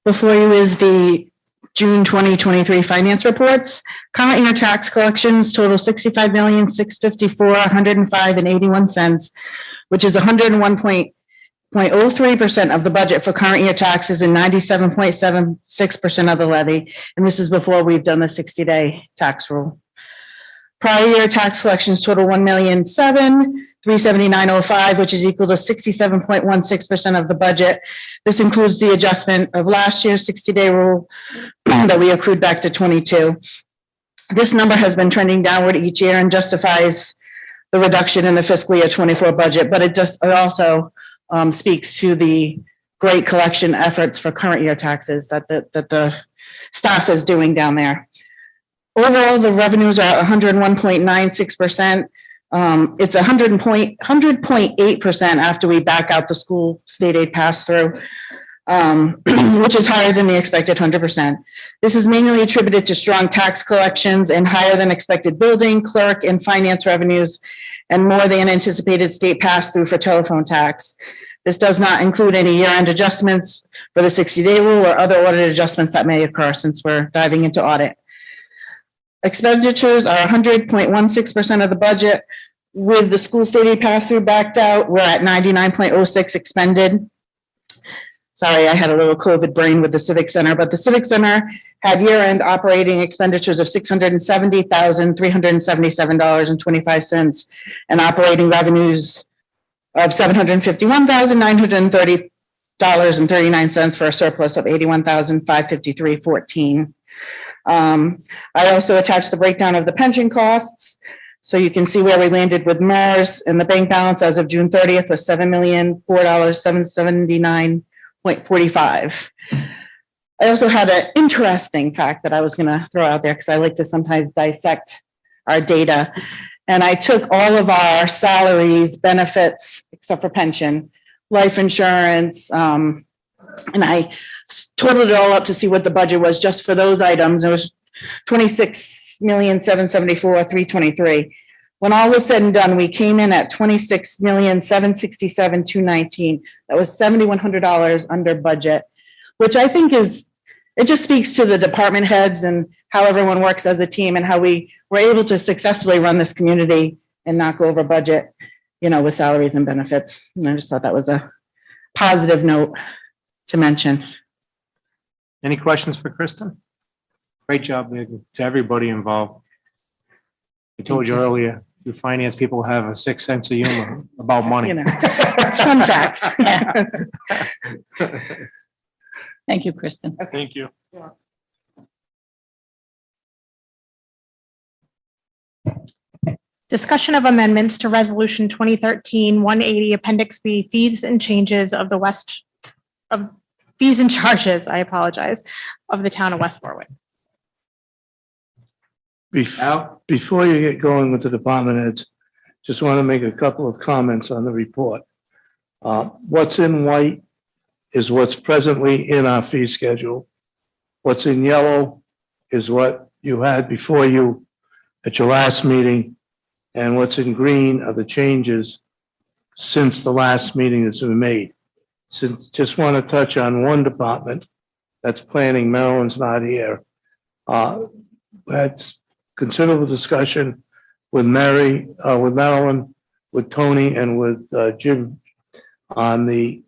Before you is the June 2023 finance reports. Current year tax collections total $65,654,105.81, which is 101.03% of the budget for current year taxes and 97.76% of the levy. And this is before we've done the 60-day tax rule. Prior year tax collections total $1,007,379.05, which is equal to 67.16% of the budget. This includes the adjustment of last year's 60-day rule that we accrued back to 22. This number has been trending downward each year and justifies the reduction in the fiscal year 24 budget, but it also speaks to the great collection efforts for current year taxes that the staff is doing down there. Overall, the revenues are at 101.96%. It's 100.8% after we back out the school state aid pass-through, which is higher than the expected 100%. This is mainly attributed to strong tax collections and higher than expected building, clerk, and finance revenues, and more than anticipated state pass-through for telephone tax. This does not include any year-end adjustments for the 60-day rule or other audit adjustments that may occur since we're diving into audit. Expenditures are 100.16% of the budget. With the school state aid pass-through backed out, we're at 99.06 expended. Sorry, I had a little COVID brain with the Civic Center, but the Civic Center had year-end operating expenditures of $670,377.25 and operating revenues of $751,930.39 for a surplus of $81,553.14. I also attached the breakdown of the pension costs, so you can see where we landed with MERS, and the bank balance as of June 30th was $7,004,779.45. I also had an interesting fact that I was going to throw out there because I like to sometimes dissect our data. And I took all of our salaries, benefits, except for pension, life insurance, and I totaled it all up to see what the budget was just for those items. It was $26,774,323. When all was said and done, we came in at $26,767,219. That was $7,100 under budget, which I think is, it just speaks to the department heads and how everyone works as a team and how we were able to successfully run this community and not go over budget, you know, with salaries and benefits. And I just thought that was a positive note to mention. Any questions for Kristen? Great job, Megan, to everybody involved. I told you earlier, you finance people have a sixth sense of humor about money. You know, fun fact. Yeah. Thank you, Kristen. Thank you. Discussion of amendments to Resolution 2013-180 Appendix B, fees and changes of the fees and charges, I apologize, of the town of West Warwick. Before you get going with the department heads, just want to make a couple of comments on the report. What's in white is what's presently in our fee schedule. What's in yellow is what you had before you at your last meeting. And what's in green are the changes since the last meeting that's been made. Since just want to touch on one department that's planning. Maryland's not here. That's considerable discussion with Mary, with Marilyn, with Tony, and with Jim on the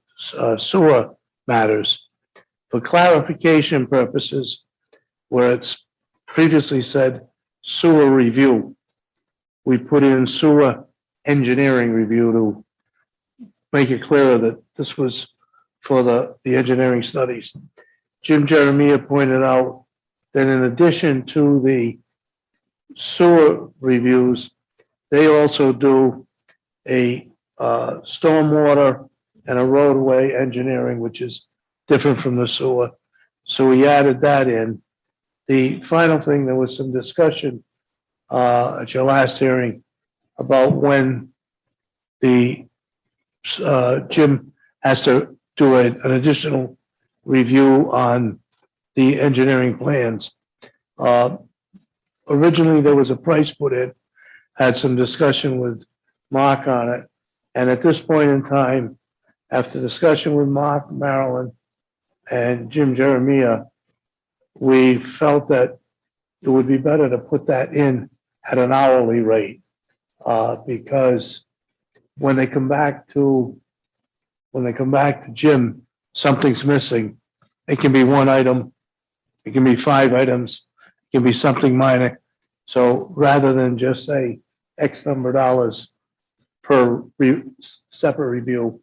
sewer matters. For clarification purposes, where it's previously said sewer review, we put in sewer engineering review to make it clearer that this was for the engineering studies. Jim Jeremiah pointed out that in addition to the sewer reviews, they also do a stormwater and a roadway engineering, which is different from the sewer. So we added that in. The final thing, there was some discussion at your last hearing about when the Jim has to do an additional review on the engineering plans. Originally, there was a price put in, had some discussion with Mark on it. And at this point in time, after discussion with Mark, Marilyn, and Jim Jeremiah, we felt that it would be better to put that in at an hourly rate, because when they come back to Jim, something's missing. It can be one item, it can be 5 items, it can be something minor. So rather than just say X number of dollars per separate review,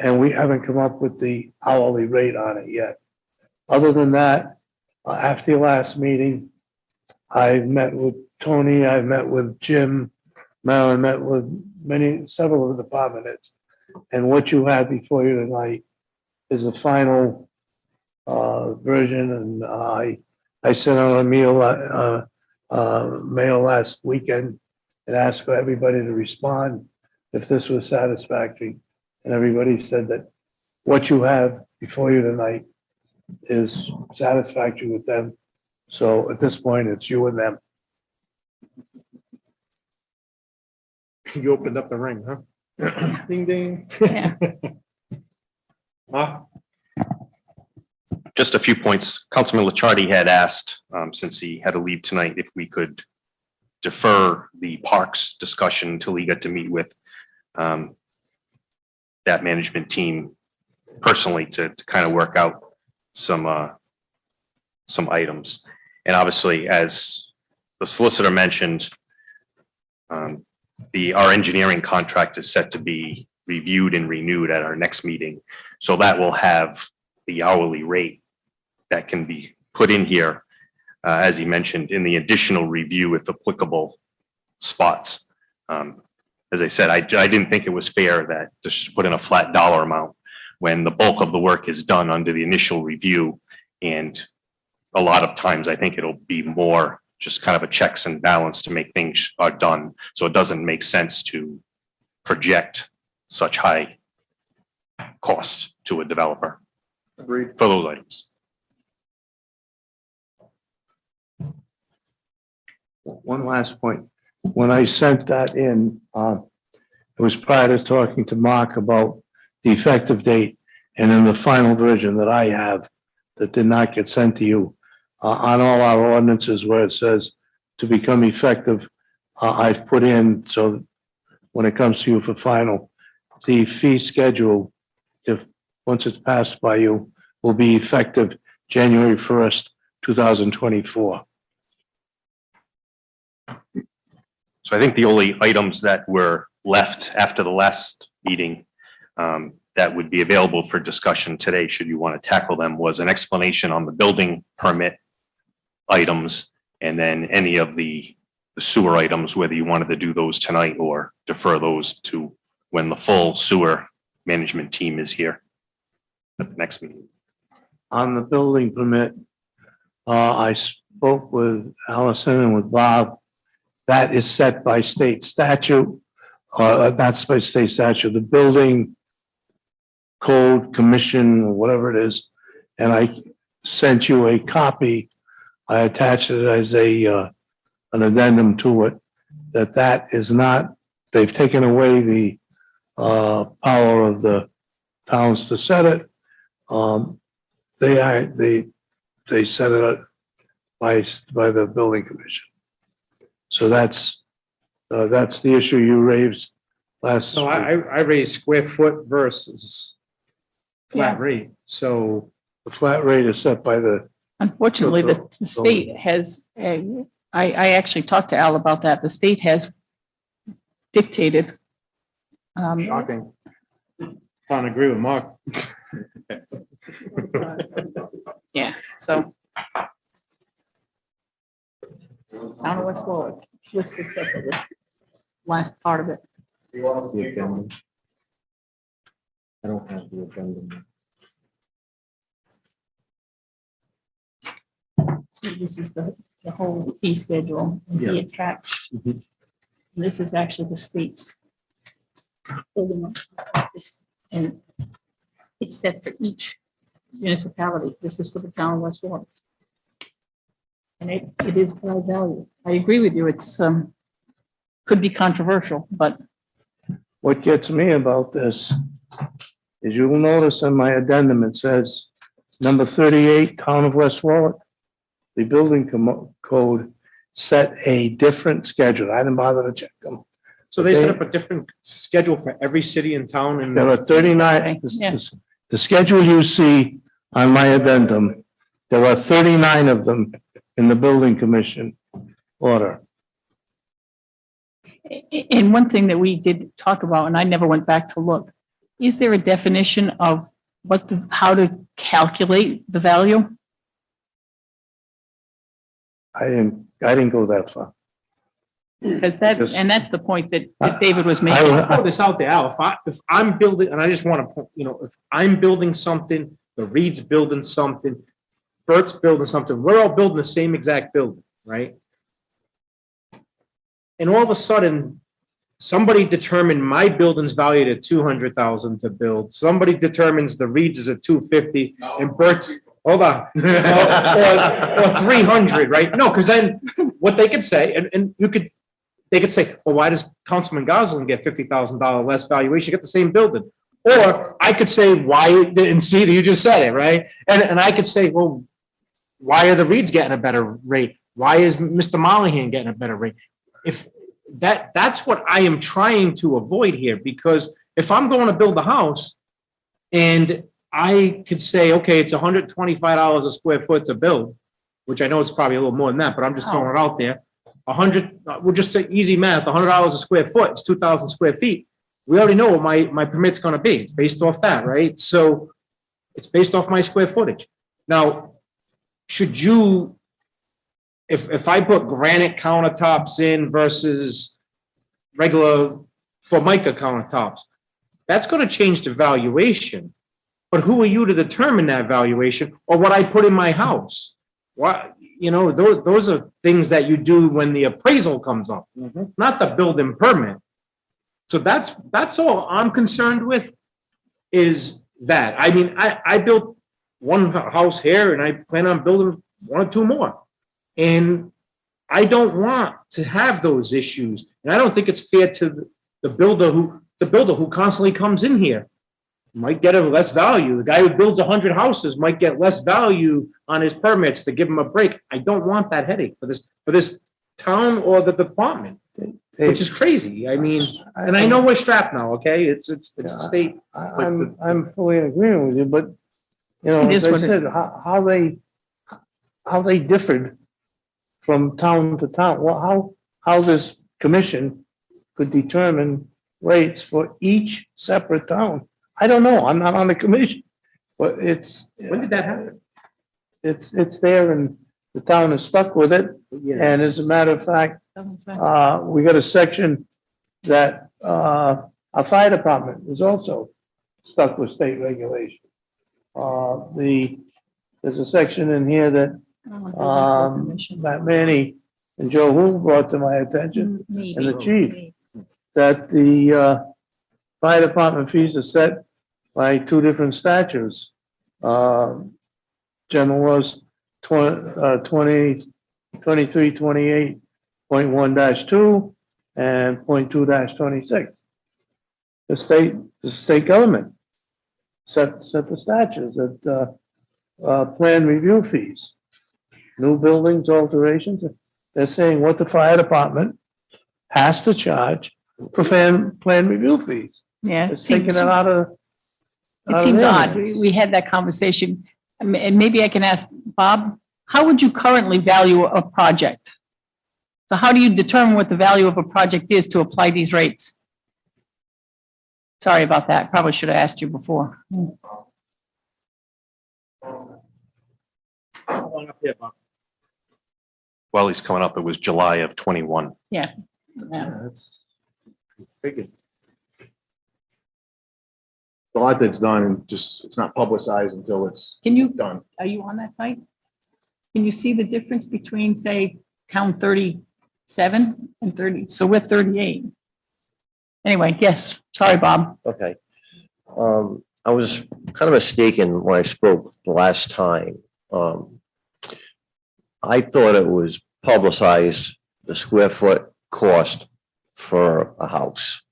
and we haven't come up with the hourly rate on it yet. Other than that, after your last meeting, I met with Tony, I met with Jim, Marilyn met with several of the department heads. And what you have before you tonight is a final version. And I sent out a mail last weekend and asked for everybody to respond if this was satisfactory. And everybody said that what you have before you tonight is satisfactory with them. So at this point, it's you and them. You opened up the ring, huh? Ding, ding. Yeah. Huh? Just a few points. Councilman Licciardi had asked, since he had to leave tonight, if we could defer the parks discussion until he got to meet with that management team personally to kind of work out some items. And obviously, as the solicitor mentioned, our engineering contract is set to be reviewed and renewed at our next meeting. So that will have the hourly rate that can be put in here, as he mentioned, in the additional review if applicable spots. As I said, I didn't think it was fair that just put in a flat dollar amount when the bulk of the work is done under the initial review. And a lot of times I think it'll be more just kind of a checks and balance to make things are done. So it doesn't make sense to project such high cost to a developer. Agreed. For those items. One last point. When I sent that in, it was prior to talking to Mark about the effective date. And in the final version that I have that did not get sent to you, on all our ordinances where it says to become effective, I've put in, so when it comes to you for final, the fee schedule, if, once it's passed by you, will be effective January 1st, 2024. So I think the only items that were left after the last meeting that would be available for discussion today, should you want to tackle them, was an explanation on the building permit items, and then any of the sewer items, whether you wanted to do those tonight or defer those to when the full sewer management team is here at the next meeting. On the building permit, I spoke with Allison and with Bob. That is set by state statute. That's by state statute, the building code commission, or whatever it is. And I sent you a copy. I attached it as an addendum to it, that is not, they've taken away the power of the towns to set it. They set it by the building commission. So that's the issue you raised last. So I raised square foot versus Yeah. flat rate. So The flat rate is set by the, Unfortunately, the state has, I actually talked to Al about that. The state has dictated. shocking. Can't agree with Mark. Yeah, so. Town of West Warwick, it's listed separately. Last part of it. I don't have the agenda. So this is the whole fee schedule, and Yeah. he attached. Mhm. This is actually the state's building office, and it's set for each municipality. This is for the town of West Warwick. And it is high value. I agree with you. It's, could be controversial, but what gets me about this is you will notice in my addendum, it says number 38, Town of West Warwick. The building code set a different schedule. I didn't bother to check them. So they set up a different schedule for every city and town and. There are 39, Yeah. the schedule you see on my addendum, there are 39 of them in the building commission order. and one thing that we did talk about, and I never went back to look, is there a definition of how to calculate the value? I didn't go that far. Because that, Yes. and that's the point that David was I- making. I'll throw this out there, Al, if I'm building, and I just want to, if I'm building something, the Reed's building something, Bert's building something, we're all building the same exact building, right? and all of a sudden, somebody determined my building's valued at 200,000 to build. Somebody determines the Reed's is at 250 and Bert's, hold on. Or 300, right? No, because then what they could say, and they could say, well, why does Councilman Goslin get $50,000 less valuation? You get the same building. Or I could say, why, and see, you just said it, right? And I could say, well, why are the Reeds getting a better rate? Why is Mr. Mollahan getting a better rate? If that's what I am trying to avoid here, because if I'm going to build a house and I could say, okay, it's $125 a square foot to build, which I know it's probably a little more than that, but I'm just throwing it out there. We'll just say easy math, $100 a square foot, it's 2,000 square feet. We already know what my permit's gonna be. It's based off that, right? So it's based off my square footage. Now, should you, if I put granite countertops in versus regular Formica countertops, that's gonna change the valuation. But who are you to determine that valuation or what I put in my house? What, those are things that you do when the appraisal comes up, not the building permit. So that's all I'm concerned with is that. I mean, I built one house here and I plan on building 1 or 2 more. And I don't want to have those issues. And I don't think it's fair to the builder who constantly comes in here. Might get a less value. The guy who builds 100 houses might get less value on his permits to give him a break. I don't want that headache for this town or the department, which is crazy. I mean, and I know we're strapped now, okay? It's state. I'm fully in agreement with you, but, It as is I what it- said, how they differed from town to town, well, how this commission could determine rates for each separate town. I don't know, I'm not on the commission, but When did that happen? it's there and the town is stuck with it. And as a matter of fact, we got a section that our fire department is also stuck with state regulation. There's a section in here that Matt Manny and Joe Hu brought to my attention, and the chief, that the fire department fees are set by 2 different statutes. General laws 2328.1-2 and 0.2-26. The state government set the statutes that plan review fees, new buildings, alterations. They're saying what the fire department has to charge for plan review fees. Yeah. It's taking it out of. It seems odd. We had that conversation. And maybe I can ask Bob, how would you currently value a project? So how do you determine what the value of a project is to apply these rates? Sorry about that. Probably should have asked you before. Well, he's coming up. It was July of 21. Yeah. That's A lot that's done and just, it's not publicized until it's Can you, done. are you on that site? Can you see the difference between, say, town 37 and 30? So we're 38. Anyway, yes, sorry, Bob. Okay. I was kind of mistaken when I spoke the last time. I thought it was publicized, the square foot cost for a house.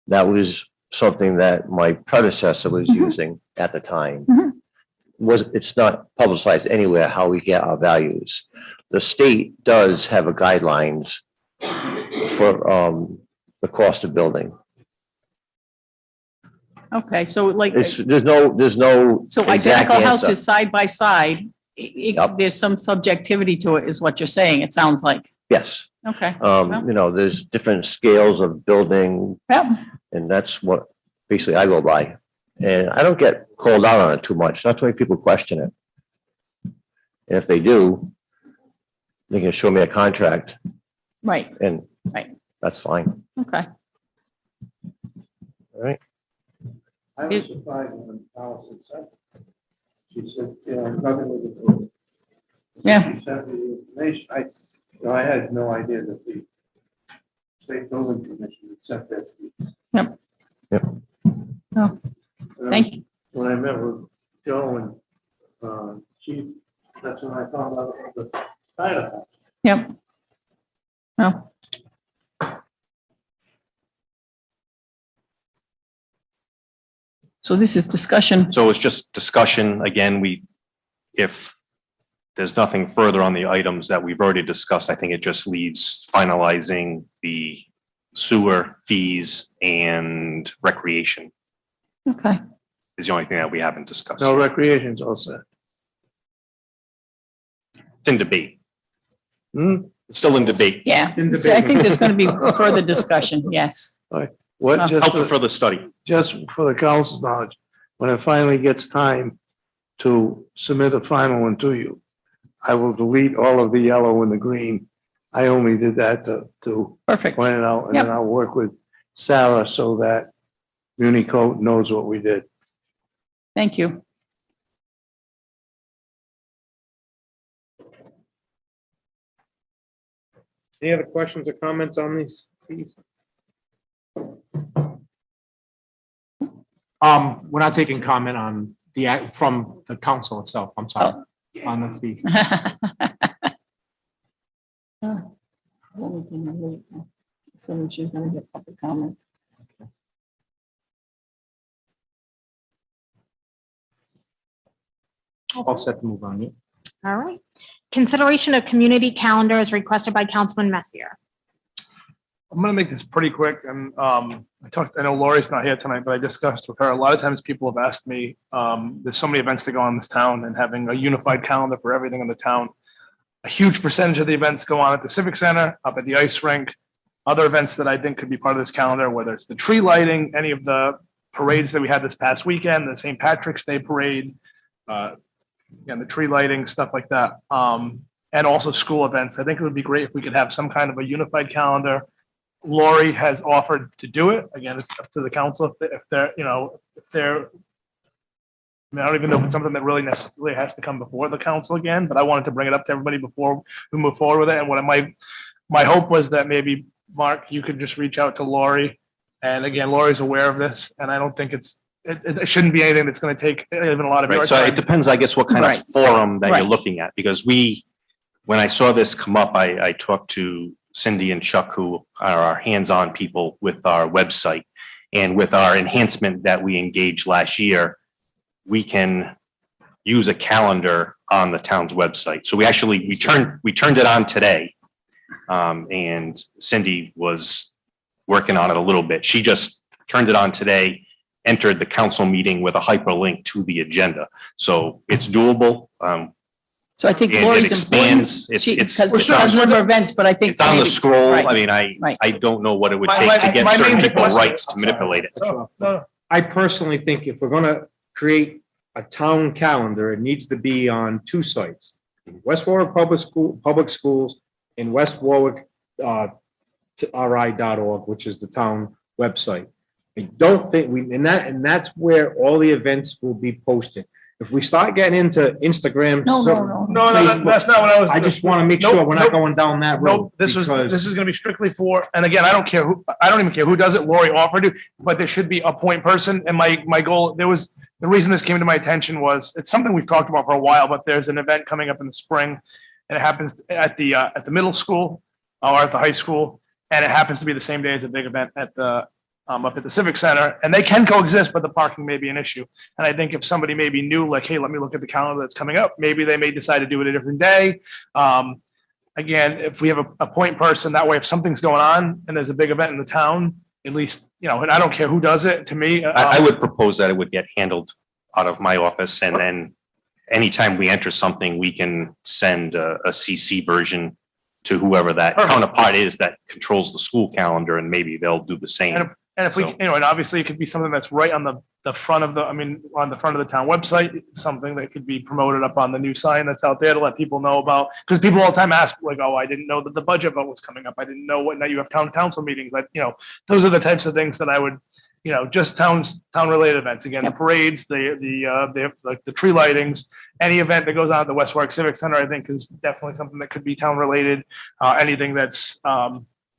That was something that my predecessor was using at the time. It's not publicized anywhere how we get our values. The state does have a guidelines for the cost of building. Okay, so like, There's no so exact identical answer. houses side by side, there's some subjectivity to it, is what you're saying, it sounds like. Yes. Okay. There's different scales of building, Yep. and that's what basically I go by. And I don't get called out on it too much. Not too many people question it. And if they do, they can show me a contract Right, and right, that's fine. okay. All right. I was surprised when Allison said, she said, nothing was approved. Yeah. She sent me the information. I had no idea that building commission to set that. Thank you. When I met with Joe and, Chief, that's when I found out the side effect. Yep. Well. So this is discussion. So it's just discussion. Again, if there's nothing further on the items that we've already discussed, I think it just leaves finalizing the sewer fees and recreation Okay. is the only thing that we haven't discussed. No, recreation's all set. It's in debate. It's still in debate. Yeah. So I think there's going to be further discussion. Yes. What, Help for further study. just for the council's knowledge, when it finally gets time to submit a final one to you, I will delete all of the yellow and the green. I only did that to Perfect. point it out, and then Yep. I'll work with Sarah so that Unicode knows what we did. Thank you. Any other questions or comments on these fees? We're not taking comment on the act from the council itself. I'm sorry, on the fee. So she's going to get public comment. All set to move on. Yeah. All right. Consideration of community calendars requested by Councilman Messier. I'm gonna make this pretty quick, and I know Lori's not here tonight, but I discussed with her, a lot of times people have asked me, there's so many events to go on in this town, and having a unified calendar for everything in the town. A huge percentage of the events go on at the Civic Center, up at the ice rink, other events that I think could be part of this calendar, whether it's the tree lighting, any of the parades that we had this past weekend, the St. Patrick's Day Parade, and the tree lighting, stuff like that. And also school events. I think it would be great if we could have some kind of a unified calendar. Lori has offered to do it. Again, it's up to the council if they're, I mean, I don't even know if it's something that really necessarily has to come before the council again, but I wanted to bring it up to everybody before we move forward with it. And what my hope was that maybe, Mark, you could just reach out to Lori. And again, Lori's aware of this, and I don't think it shouldn't be anything that's going to take even a lot of your Right, so time. it depends, I guess, what kind Right. of forum that Right. you're looking at, because when I saw this come up, I talked to Cindy and Chuck, who are our hands-on people with our website. And with our enhancement that we engaged last year, we can use a calendar on the town's website. So we turned it on today. And Cindy was working on it a little bit. She just turned it on today, entered the council meeting with a hyperlink to the agenda. So it's doable. So I think And it Lori's expands. important. It's Because it's it has a on- number of events, but I think. it's on the maybe- scroll. right, I mean, right. I don't know what it would My- take to my- get my certain main people question- rights to manipulate it. No, I personally think if we're gonna create a town calendar, it needs to be on two sites. West Warwick Public Schools in West Warwick, ri.org, which is the town website. I don't think and that's where all the events will be posted. If we start getting into Instagram. No, Facebook, that's not what I was. I just want to make sure we're not going down that road. Nope, this is because- going to be strictly for, and again, I don't even care who does it. Lori offered to, but there should be a point person. And my goal, the reason this came to my attention was, it's something we've talked about for a while, but there's an event coming up in the spring. And it happens at the middle school or at the high school. And it happens to be the same day as a big event at up at the Civic Center, and they can coexist, but the parking may be an issue. And I think if somebody maybe knew, like, hey, let me look at the calendar that's coming up, maybe they may decide to do it a different day. Again, if we have a point person, that way, if something's going on and there's a big event in the town, at least, and I don't care who does it, to me. I would propose that it would get handled out of my office, and then anytime we enter something, we can send a CC version to whoever that Perfect. counterpart is that controls the school calendar, and maybe they'll do the same. And if we, So- and obviously it could be something that's right on the front of on the front of the town website, it's something that could be promoted up on the new sign that's out there to let people know about, because people all the time ask, like, oh, I didn't know that the budget vote was coming up. I didn't know now you have town council meetings, but those are the types of things that I would, just town related events. Again, the parades, the tree lightings, any event that goes on at the West Warwick Civic Center, I think is definitely something that could be town related. Anything that's,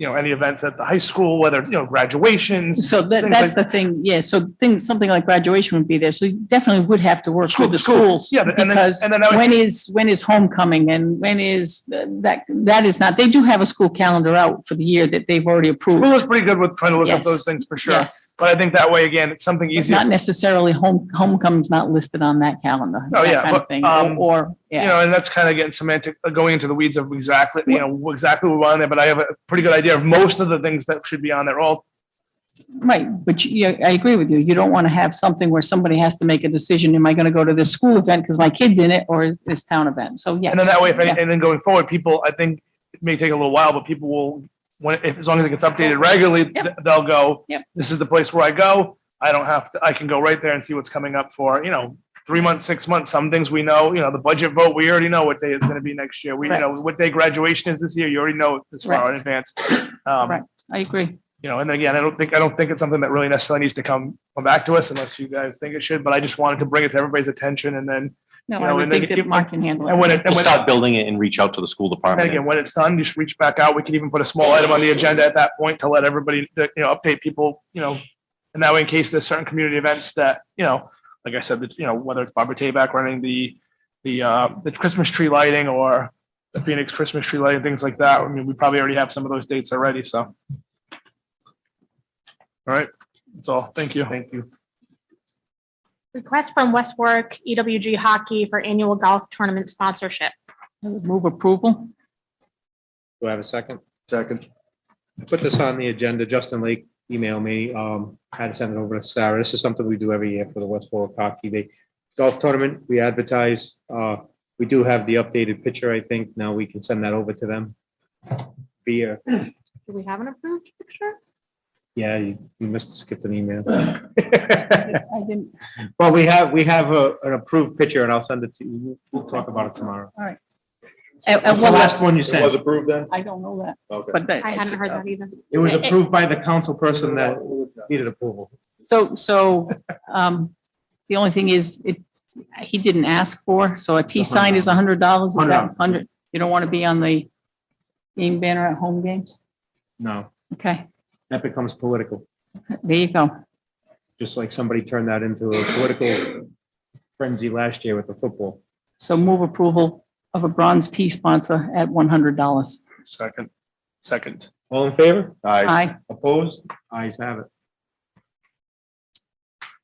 any events at the high school, whether it's, graduations. So things that's like- the thing, yeah, so something like graduation would be there, so you definitely would have to work with the School, schools. yeah, and then- Because and then that would- when is homecoming and when is, that is not, they do have a school calendar out for the year that they've already approved. School is pretty good with trying to look at those Yes, things for sure. yes. But I think that way, again, it's something But easier. not necessarily homecoming's not listed on that calendar. Oh, that yeah, kind of but, thing, or, You yeah. know, and that's kind of getting semantic, going into the weeds of exactly, exactly what we want on there, but I have a pretty good idea of most of the things that should be on there. All Right, but I agree with you. You don't want to have something where somebody has to make a decision, am I going to go to this school event because my kid's in it or this town event? So, yes. and then that way, yeah. and then going forward, people, I think it may take a little while, but people will, as long as it gets updated regularly, Yep. they'll go, Yep. this is the place where I go. I don't have to, I can go right there and see what's coming up for, 3 months, 6 months. Some things we know, the budget vote, we already know what day it's going to be next year. We, what day graduation is this year, you already know it this far in advance. Right, I agree. And again, I don't think it's something that really necessarily needs to come back to us unless you guys think it should, but I just wanted to bring it to everybody's attention and then, No, You I know, would and then think that Mark can handle it. and when it, We'll and when, start building it and reach out to the school and department. again, when it's done, just reach back out. We can even put a small item on the agenda at that point to let everybody, update people, and that way in case there's certain community events that, like I said, that, whether it's Barbara Tabak running the Christmas tree lighting or the Phoenix Christmas tree lighting, things like that. I mean, we probably already have some of those dates already, so. All right, that's all. Thank you. Thank you. Request from West Warwick EWG Hockey for annual golf tournament sponsorship. I would move approval. Do I have a second? Second. I put this on the agenda. Justin Lake emailed me. I had to send it over to Sarah. This is something we do every year for the West Warwick Hockey. They golf tournament, we advertise. We do have the updated picture, I think. Now we can send that over to them. Via, Do we have an approved picture? yeah, you must have skipped an email. I didn't, Well, we have an approved picture and I'll send it to you. We'll talk about it tomorrow. all right. That's the last one you It was sent. approved then? I don't know that, Okay. but that. I hadn't heard that either. It was approved by the council person that needed approval. So, the only thing is, he didn't ask for, so a T sign is $100, is that 100? You don't want to be on the game banner at home games? No, Okay, that becomes political. there you go. Just like somebody turned that into a political frenzy last year with the football. So move approval of a bronze T sponsor at $100. Second. All in favor? Aye. Opposed? Ayes have it.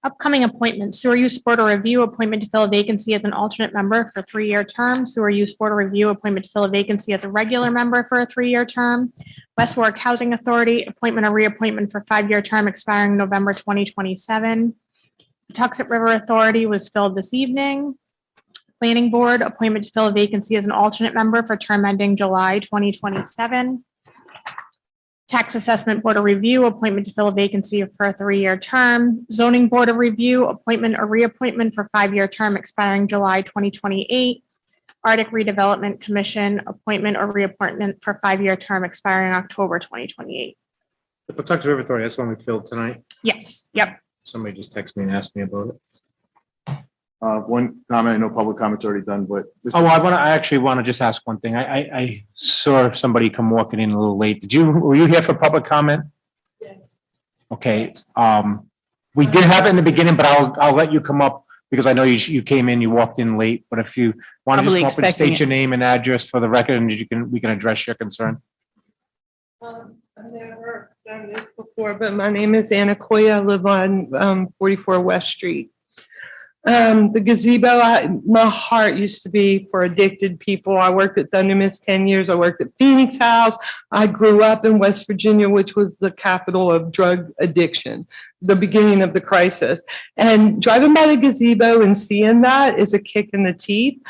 Upcoming appointments, Sewer Use Board of Review, appointment to fill a vacancy as an alternate member for 3-year term. Sewer Use Board of Review, appointment to fill a vacancy as a regular member for a 3-year term. West Warwick Housing Authority, appointment or reappointment for 5-year term expiring November 2027. Tuxet River Authority was filled this evening. Planning Board, appointment to fill a vacancy as an alternate member for term ending July 2027. Tax Assessment Board of Review, appointment to fill a vacancy for a 3-year term. Zoning Board of Review, appointment or reappointment for 5-year term expiring July 2028. Arctic Redevelopment Commission, appointment or reappointment for 5-year term expiring October 2028. The Pawtucket River Authority, that's one we filled tonight. Yes, yep. Somebody just texted me and asked me about it. One comment, I know public comment's already done, but. Oh, I actually want to just ask one thing. I saw somebody come walking in a little late. Were you here for public comment? Yes. Okay, we did have it in the beginning, but I'll let you come up because I know you came in, you walked in late, but if you want to just Probably come up and expecting state your name and address for the record and we can address your concern. I've never done this before, but my name is Anna Coya. I live on 44 West Street. The gazebo, my heart used to be for addicted people. I worked at Thunder Mist 10 years. I worked at Phoenix House. I grew up in West Virginia, which was the capital of drug addiction, the beginning of the crisis. And driving by the gazebo and seeing that is a kick in the teeth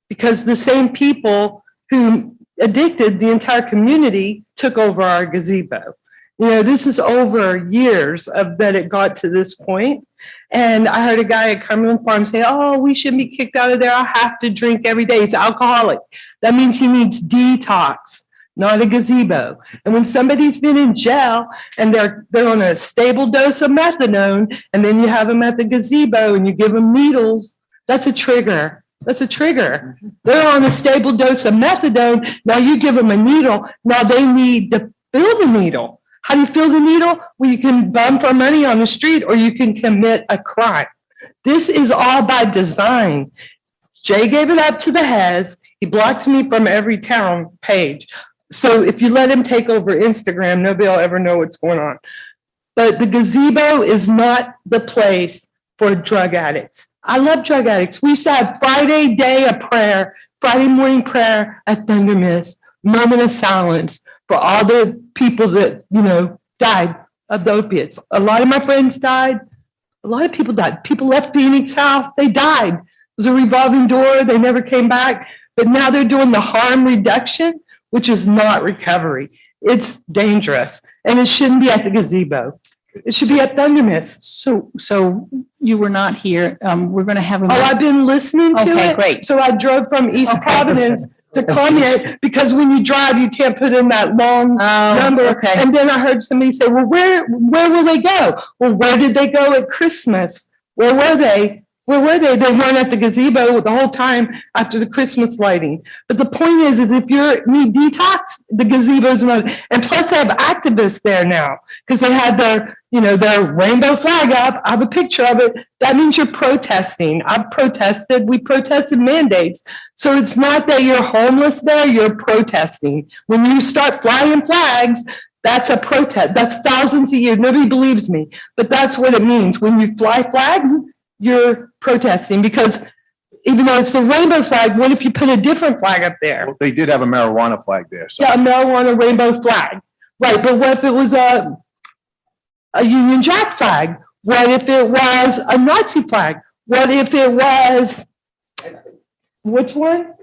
because the same people who addicted the entire community took over our gazebo. This is over years of that it got to this point. And I heard a guy at Cumberland Farm say, oh, we shouldn't be kicked out of there. I have to drink every day. He's alcoholic. That means he needs detox, not a gazebo. And when somebody's been in jail and they're on a stable dose of methadone, and then you have them at the gazebo and you give them needles, that's a trigger. That's a trigger. They're on a stable dose of methadone. Now you give them a needle. Now they need the fill the needle. How do you fill the needle? Well, you can bum for money on the street or you can commit a crime. This is all by design. Jay gave it up to the heads. He blocks me from every town page. So if you let him take over Instagram, nobody will ever know what's going on. But the gazebo is not the place for drug addicts. I love drug addicts. We used to have Friday day of prayer, Friday morning prayer at Thunder Mist, moment of silence for all the people that, died of the opiates. A lot of my friends died. A lot of people died. People left Phoenix House. They died. It was a revolving door. They never came back. But now they're doing the harm reduction, which is not recovery. It's dangerous. And it shouldn't be at the gazebo. It should be at Thunder Mist. So you were not here. We're going to have. Oh, I've been listening to it. Okay, great. So I drove from East Okay. Providence to comment because when you drive, you can't put in that long number. okay. And then I heard somebody say, well, where will they go? Well, where did they go at Christmas? Where were they? Where were they? They weren't at the gazebo the whole time after the Christmas lighting. But the point is if you need detox, the gazebo's not. And plus they have activists there now because they had their rainbow flag up. I have a picture of it. That means you're protesting. I've protested. We protested mandates. So it's not that you're homeless there, you're protesting. When you start flying flags, that's a protest. That's thousands a year. Nobody believes me, but that's what it means. When you fly flags, you're protesting because even though it's a rainbow flag, what if you put a different flag up there? Well, they did have a marijuana flag there. So Yeah, a marijuana rainbow flag. Right, but what if it was a Union Jack flag? What if it was a Nazi flag? What if it was, which one?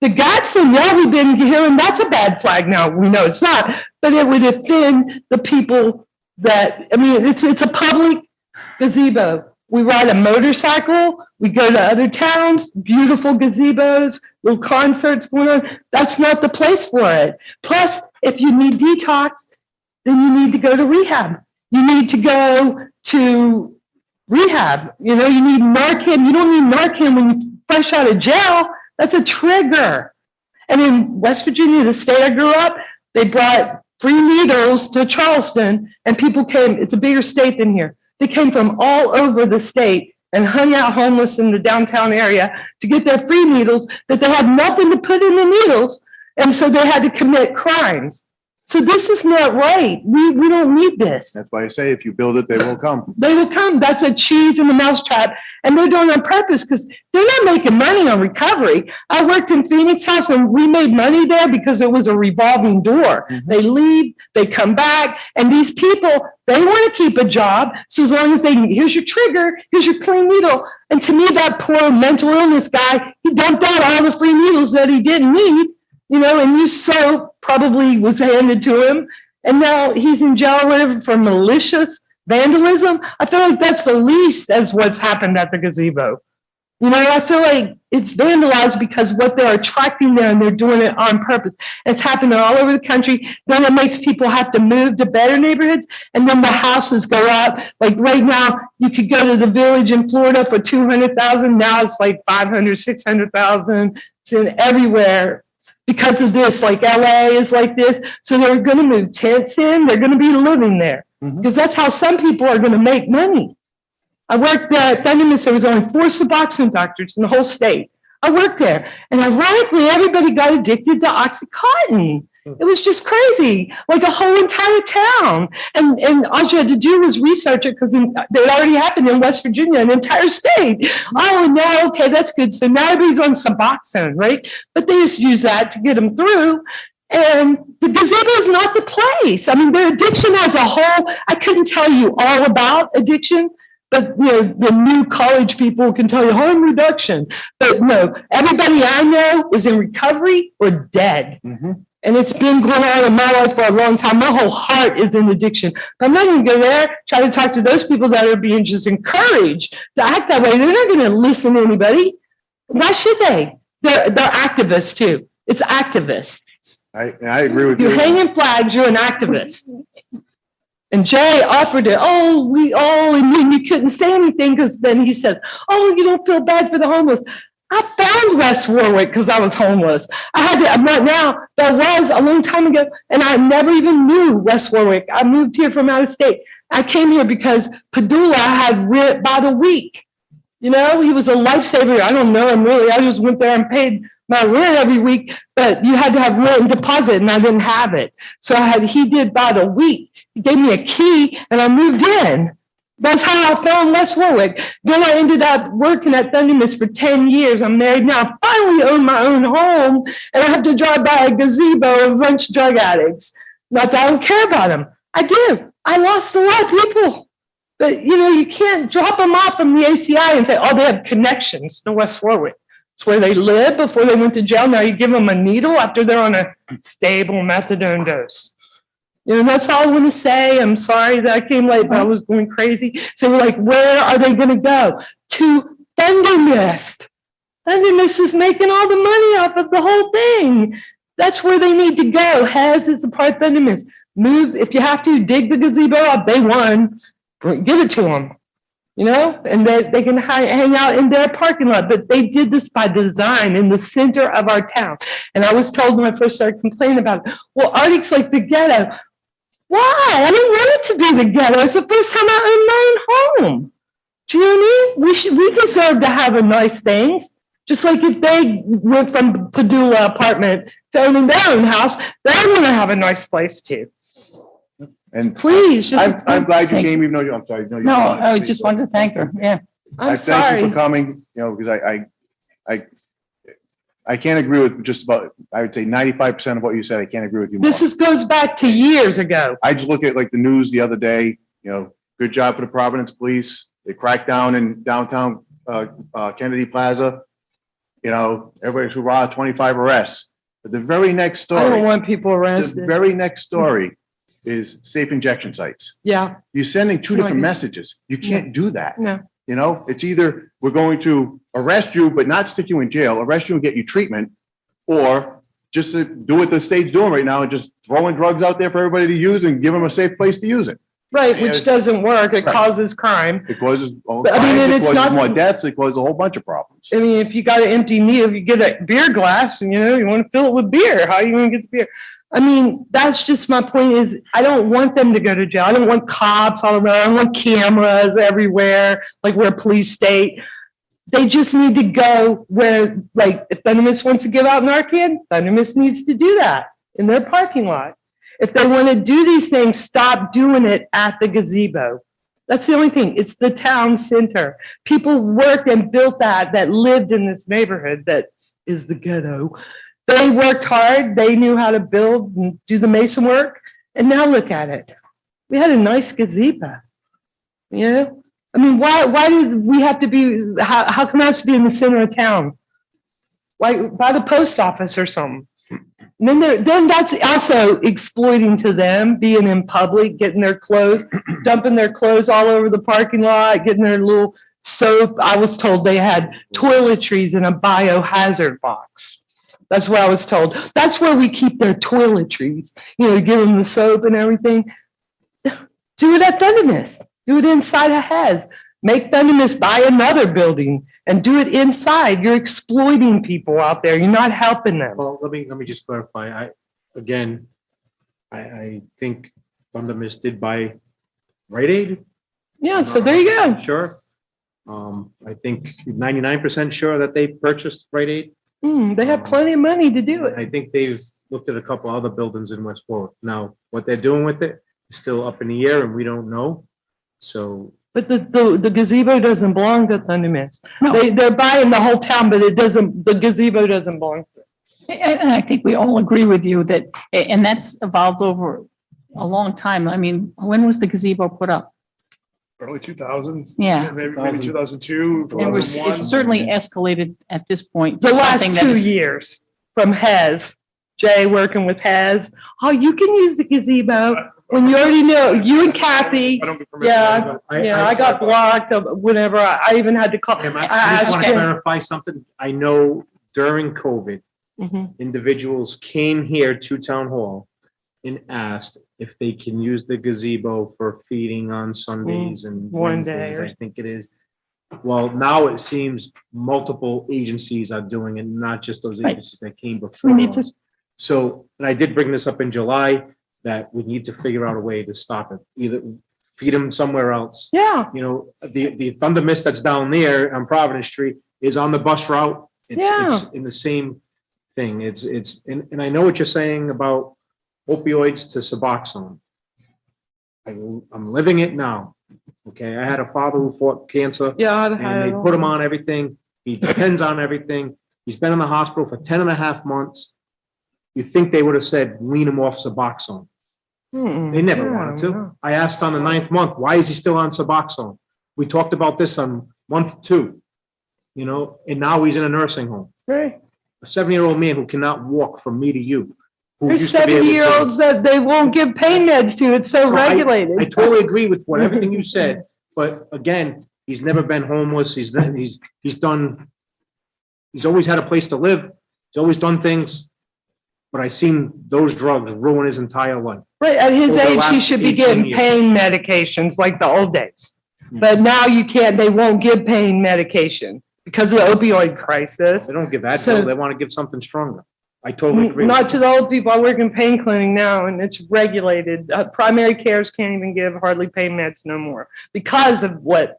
The Gadsden, yeah, we've been hearing that's a bad flag now. We know it's not, but it would offend the people that, it's a public gazebo. We ride a motorcycle, we go to other towns, beautiful gazebos, little concerts going on. That's not the place for it. Plus, if you need detox, then you need to go to rehab. You need to go to rehab. You need Narcan. You don't need Narcan when you're fresh out of jail. That's a trigger. And in West Virginia, the state I grew up, they brought free needles to Charleston and people came, it's a bigger state than here. They came from all over the state and hung out homeless in the downtown area to get their free needles that they had nothing to put in the needles. And so they had to commit crimes. So this is not right. We don't need this. that's why I say if you build it, they will come. They will come. That's a cheese in the mousetrap. And they're doing it on purpose because they're not making money on recovery. I worked in Phoenix House and we made money there because it was a revolving door. They leave, they come back, and these people, they want to keep a job. So as long as here's your trigger, here's your clean needle. And to me, that poor mental illness guy, he dumped out all the free needles that he didn't need. And you probably was handed to him. And now he's in jail or whatever for malicious vandalism. I feel like that's the least as what's happened at the gazebo. I feel like it's vandalized because what they're attracting there and they're doing it on purpose. It's happening all over the country. Then it makes people have to move to better neighborhoods and then the houses go up. Like right now, you could go to the Village in Florida for $200,000. Now it's like $500,000, $600,000. It's in everywhere. Because of this, like LA is like this. So they're going to move tents in. They're going to be living there because that's how some people are going to make money. I worked at Thunder Mist. There was only 4 Suboxone doctors in the whole state. I worked there. And ironically, everybody got addicted to Oxycontin. It was just crazy, like a whole entire town. And all you had to do was research it because it already happened in West Virginia, an entire state. Oh, now, okay, that's good. So now everybody's on Suboxone, right? But they just use that to get them through. And the gazebo is not the place. The addiction as a whole, I couldn't tell you all about addiction, but the new college people can tell you harm reduction. But no, everybody I know is in recovery or dead. And it's been going on in my life for a long time. My whole heart is in addiction. But I'm not going to go there, try to talk to those people that are being just encouraged to act that way. They're not going to listen to anybody. Why should they? They're activists too. It's activists. I agree with you. You're hanging flags, you're an activist. And Jay offered it, and then you couldn't say anything because then he said, oh, you don't feel bad for the homeless. I found West Warwick because I was homeless. I had to, right now, that was a long time ago, and I never even knew West Warwick. I moved here from out of state. I came here because Padula had rent by the week. You know, he was a lifesaver. I don't know him really. I just went there and paid my rent every week, but you had to have rent and deposit, and I didn't have it. So he did by the week. He gave me a key, and I moved in. That's how I found West Warwick. Then I ended up working at Thundermist for 10 years. I'm married now. I finally own my own home, and I have to drive by a gazebo of a bunch of drug addicts. Not that I don't care about them. I do. I lost a lot of people. But, you know, you can't drop them off from the ACI and say, oh, they have connections to West Warwick. It's where they lived before they went to jail. Now you give them a needle after they're on a stable methadone dose. You know, that's all I want to say. I'm sorry that I came late, but I was going crazy. So we're like, where are they going to go? To Thundermist. Thundermist is making all the money off of the whole thing. That's where they need to go. Hez is a part of Thundermist. Move, if you have to, dig the gazebo up. They won. Give it to them. You know, and they can hang out in their parking lot. But they did this by design in the center of our town. And I was told when I first started complaining about it, well, Arctic's like the ghetto. Why? I didn't want it to be the ghetto. It's the first time I owned my own home. Do you know what I mean? We deserve to have a nice things. Just like if they went from Padula apartment to owning their own house, they want to have a nice place too. And Please, just. I'm glad you came, even though I'm sorry. No, I just wanted to thank her. Yeah. I'm I thank you sorry. for coming, you know, because I can't agree with just about, I would say 95% of what you said. I can't agree with you more. This goes back to years ago. I just look at like the news the other day, you know, good job for the Providence Police. They cracked down in downtown Kennedy Plaza. You know, everybody's hurrah, 25 arrests. But the very next I don't story, want people the arrested. very next story is safe injection sites. Yeah, You're sending two No, different I- messages. You can't do that. no. You know, it's either we're going to arrest you, but not stick you in jail, arrest you and get you treatment, or just to do what the state's doing right now and just throwing drugs out there for everybody to use and give them a safe place to use it. Right, Yeah, which it's- doesn't work. It Right. causes crime. It causes all But I mean, crimes, and it it's causes not- more deaths, it causes a whole bunch of problems. I mean, if you got an empty needle, if you get a beer glass and you know, you want to fill it with beer, how are you going to get the beer? I mean, that's just my point is I don't want them to go to jail. I don't want cops all around. I don't want cameras everywhere, like we're a police state. They just need to go where, like, if Thundermist wants to give out Narcan, Thundermist needs to do that in their parking lot. If they want to do these things, stop doing it at the gazebo. That's the only thing. It's the town center. People worked and built that lived in this neighborhood that is the ghetto. They worked hard. They knew how to build and do the mason work. And now look at it. We had a nice gazebo. You know? I mean, why did we have to be, how come it has to be in the center of town? Why, by the post office or something? And then that's also exploiting to them, being in public, getting their clothes, dumping their clothes all over the parking lot, getting their little soap. I was told they had toiletries in a biohazard box. That's what I was told. That's where we keep their toiletries, you know, give them the soap and everything. Do it at Thundermist. Do it inside a Hez. Make Thundermist buy another building and do it inside. You're exploiting people out there. You're not helping them. Well, let me just clarify. I think Thundermist did buy Rite Aid. Yeah, so there you go. Sure. I think 99% sure that they purchased Rite Aid. They have plenty of money to do it. I think they've looked at a couple other buildings in West Warwick. Now, what they're doing with it is still up in the air and we don't know. So But the gazebo doesn't belong to Thundermist. They're buying the whole town, but it doesn't, the gazebo doesn't belong to it. And I think we all agree with you that, and that's evolved over a long time. I mean, when was the gazebo put up? Early 2000s. Yeah. Maybe 2002, It's certainly escalated at this point. to The last something that 2 is- years from Hez, Jay working with Hez. Oh, you can use the gazebo when you already know, you and Kathy. I don't get permission. Yeah, I got blocked whenever I even had to call. I just asked want to him. clarify something. I know during COVID, Mhm. individuals came here to town hall and asked if they can use the gazebo for feeding on Sundays and one day Wednesdays, or- I think it is. Well, now it seems multiple agencies are doing it, not just those Right. agencies that came We before need to- us. So, and I did bring this up in July, that we need to figure out a way to stop it, either feed them somewhere else. Yeah, You know, the Thunder Mist that's down there on Providence Street is on the bus route. It's in the same thing. And I know what you're saying about opioids to Suboxone. I'm living it now. Okay, I had a father who fought cancer yeah. I've and had they it put him all. on everything. He depends on everything. He's been in the hospital for 10 and a half months. You think they would have said, wean him off Suboxone. They never wanted to. I asked on the 9th month, why is he still on Suboxone? We talked about this on month 2, you know, and now he's in a nursing home. Right. A 70-year-old man who cannot walk from me to you. who There's used to be able to- 70-year-olds that they won't give pain meds to. It's so So I regulated. totally agree with what everything you said, but again, he's never been homeless. He's always had a place to live. He's always done things. But I seen those drugs ruin his entire life. Right, at his over the age, he last should be 18 getting years. pain medications like the old days. But now you can't, they won't give pain medication because of the opioid crisis. They don't give Advil, So- they want to give something stronger. I totally agree. Not to the old people. I work in pain clinic now and it's regulated. Primary cares can't even give hardly pain meds no more because of what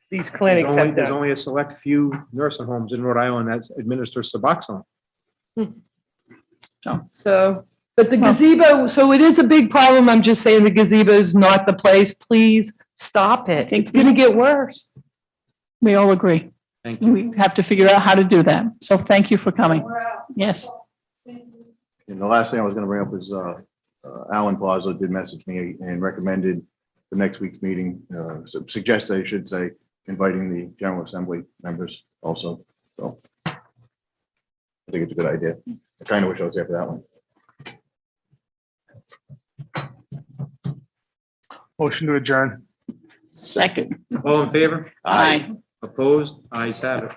these clinics have There's done. only a select few nursing homes in Rhode Island that administer Suboxone. So, but the gazebo, so it is a big problem. I'm just saying the gazebo is not the place. Please stop it. It's gonna get worse. We all agree. Thank you. We have to figure out how to do that. So thank you for coming. Yes. And the last thing I was gonna bring up is, Alan Plaza did message me and recommended the next week's meeting, suggested, I should say, inviting the General Assembly members also, so. I think it's a good idea. I kind of wish I was there for that one. Motion to adjourn. Second. All in favor? Aye. Opposed? Ayes have it.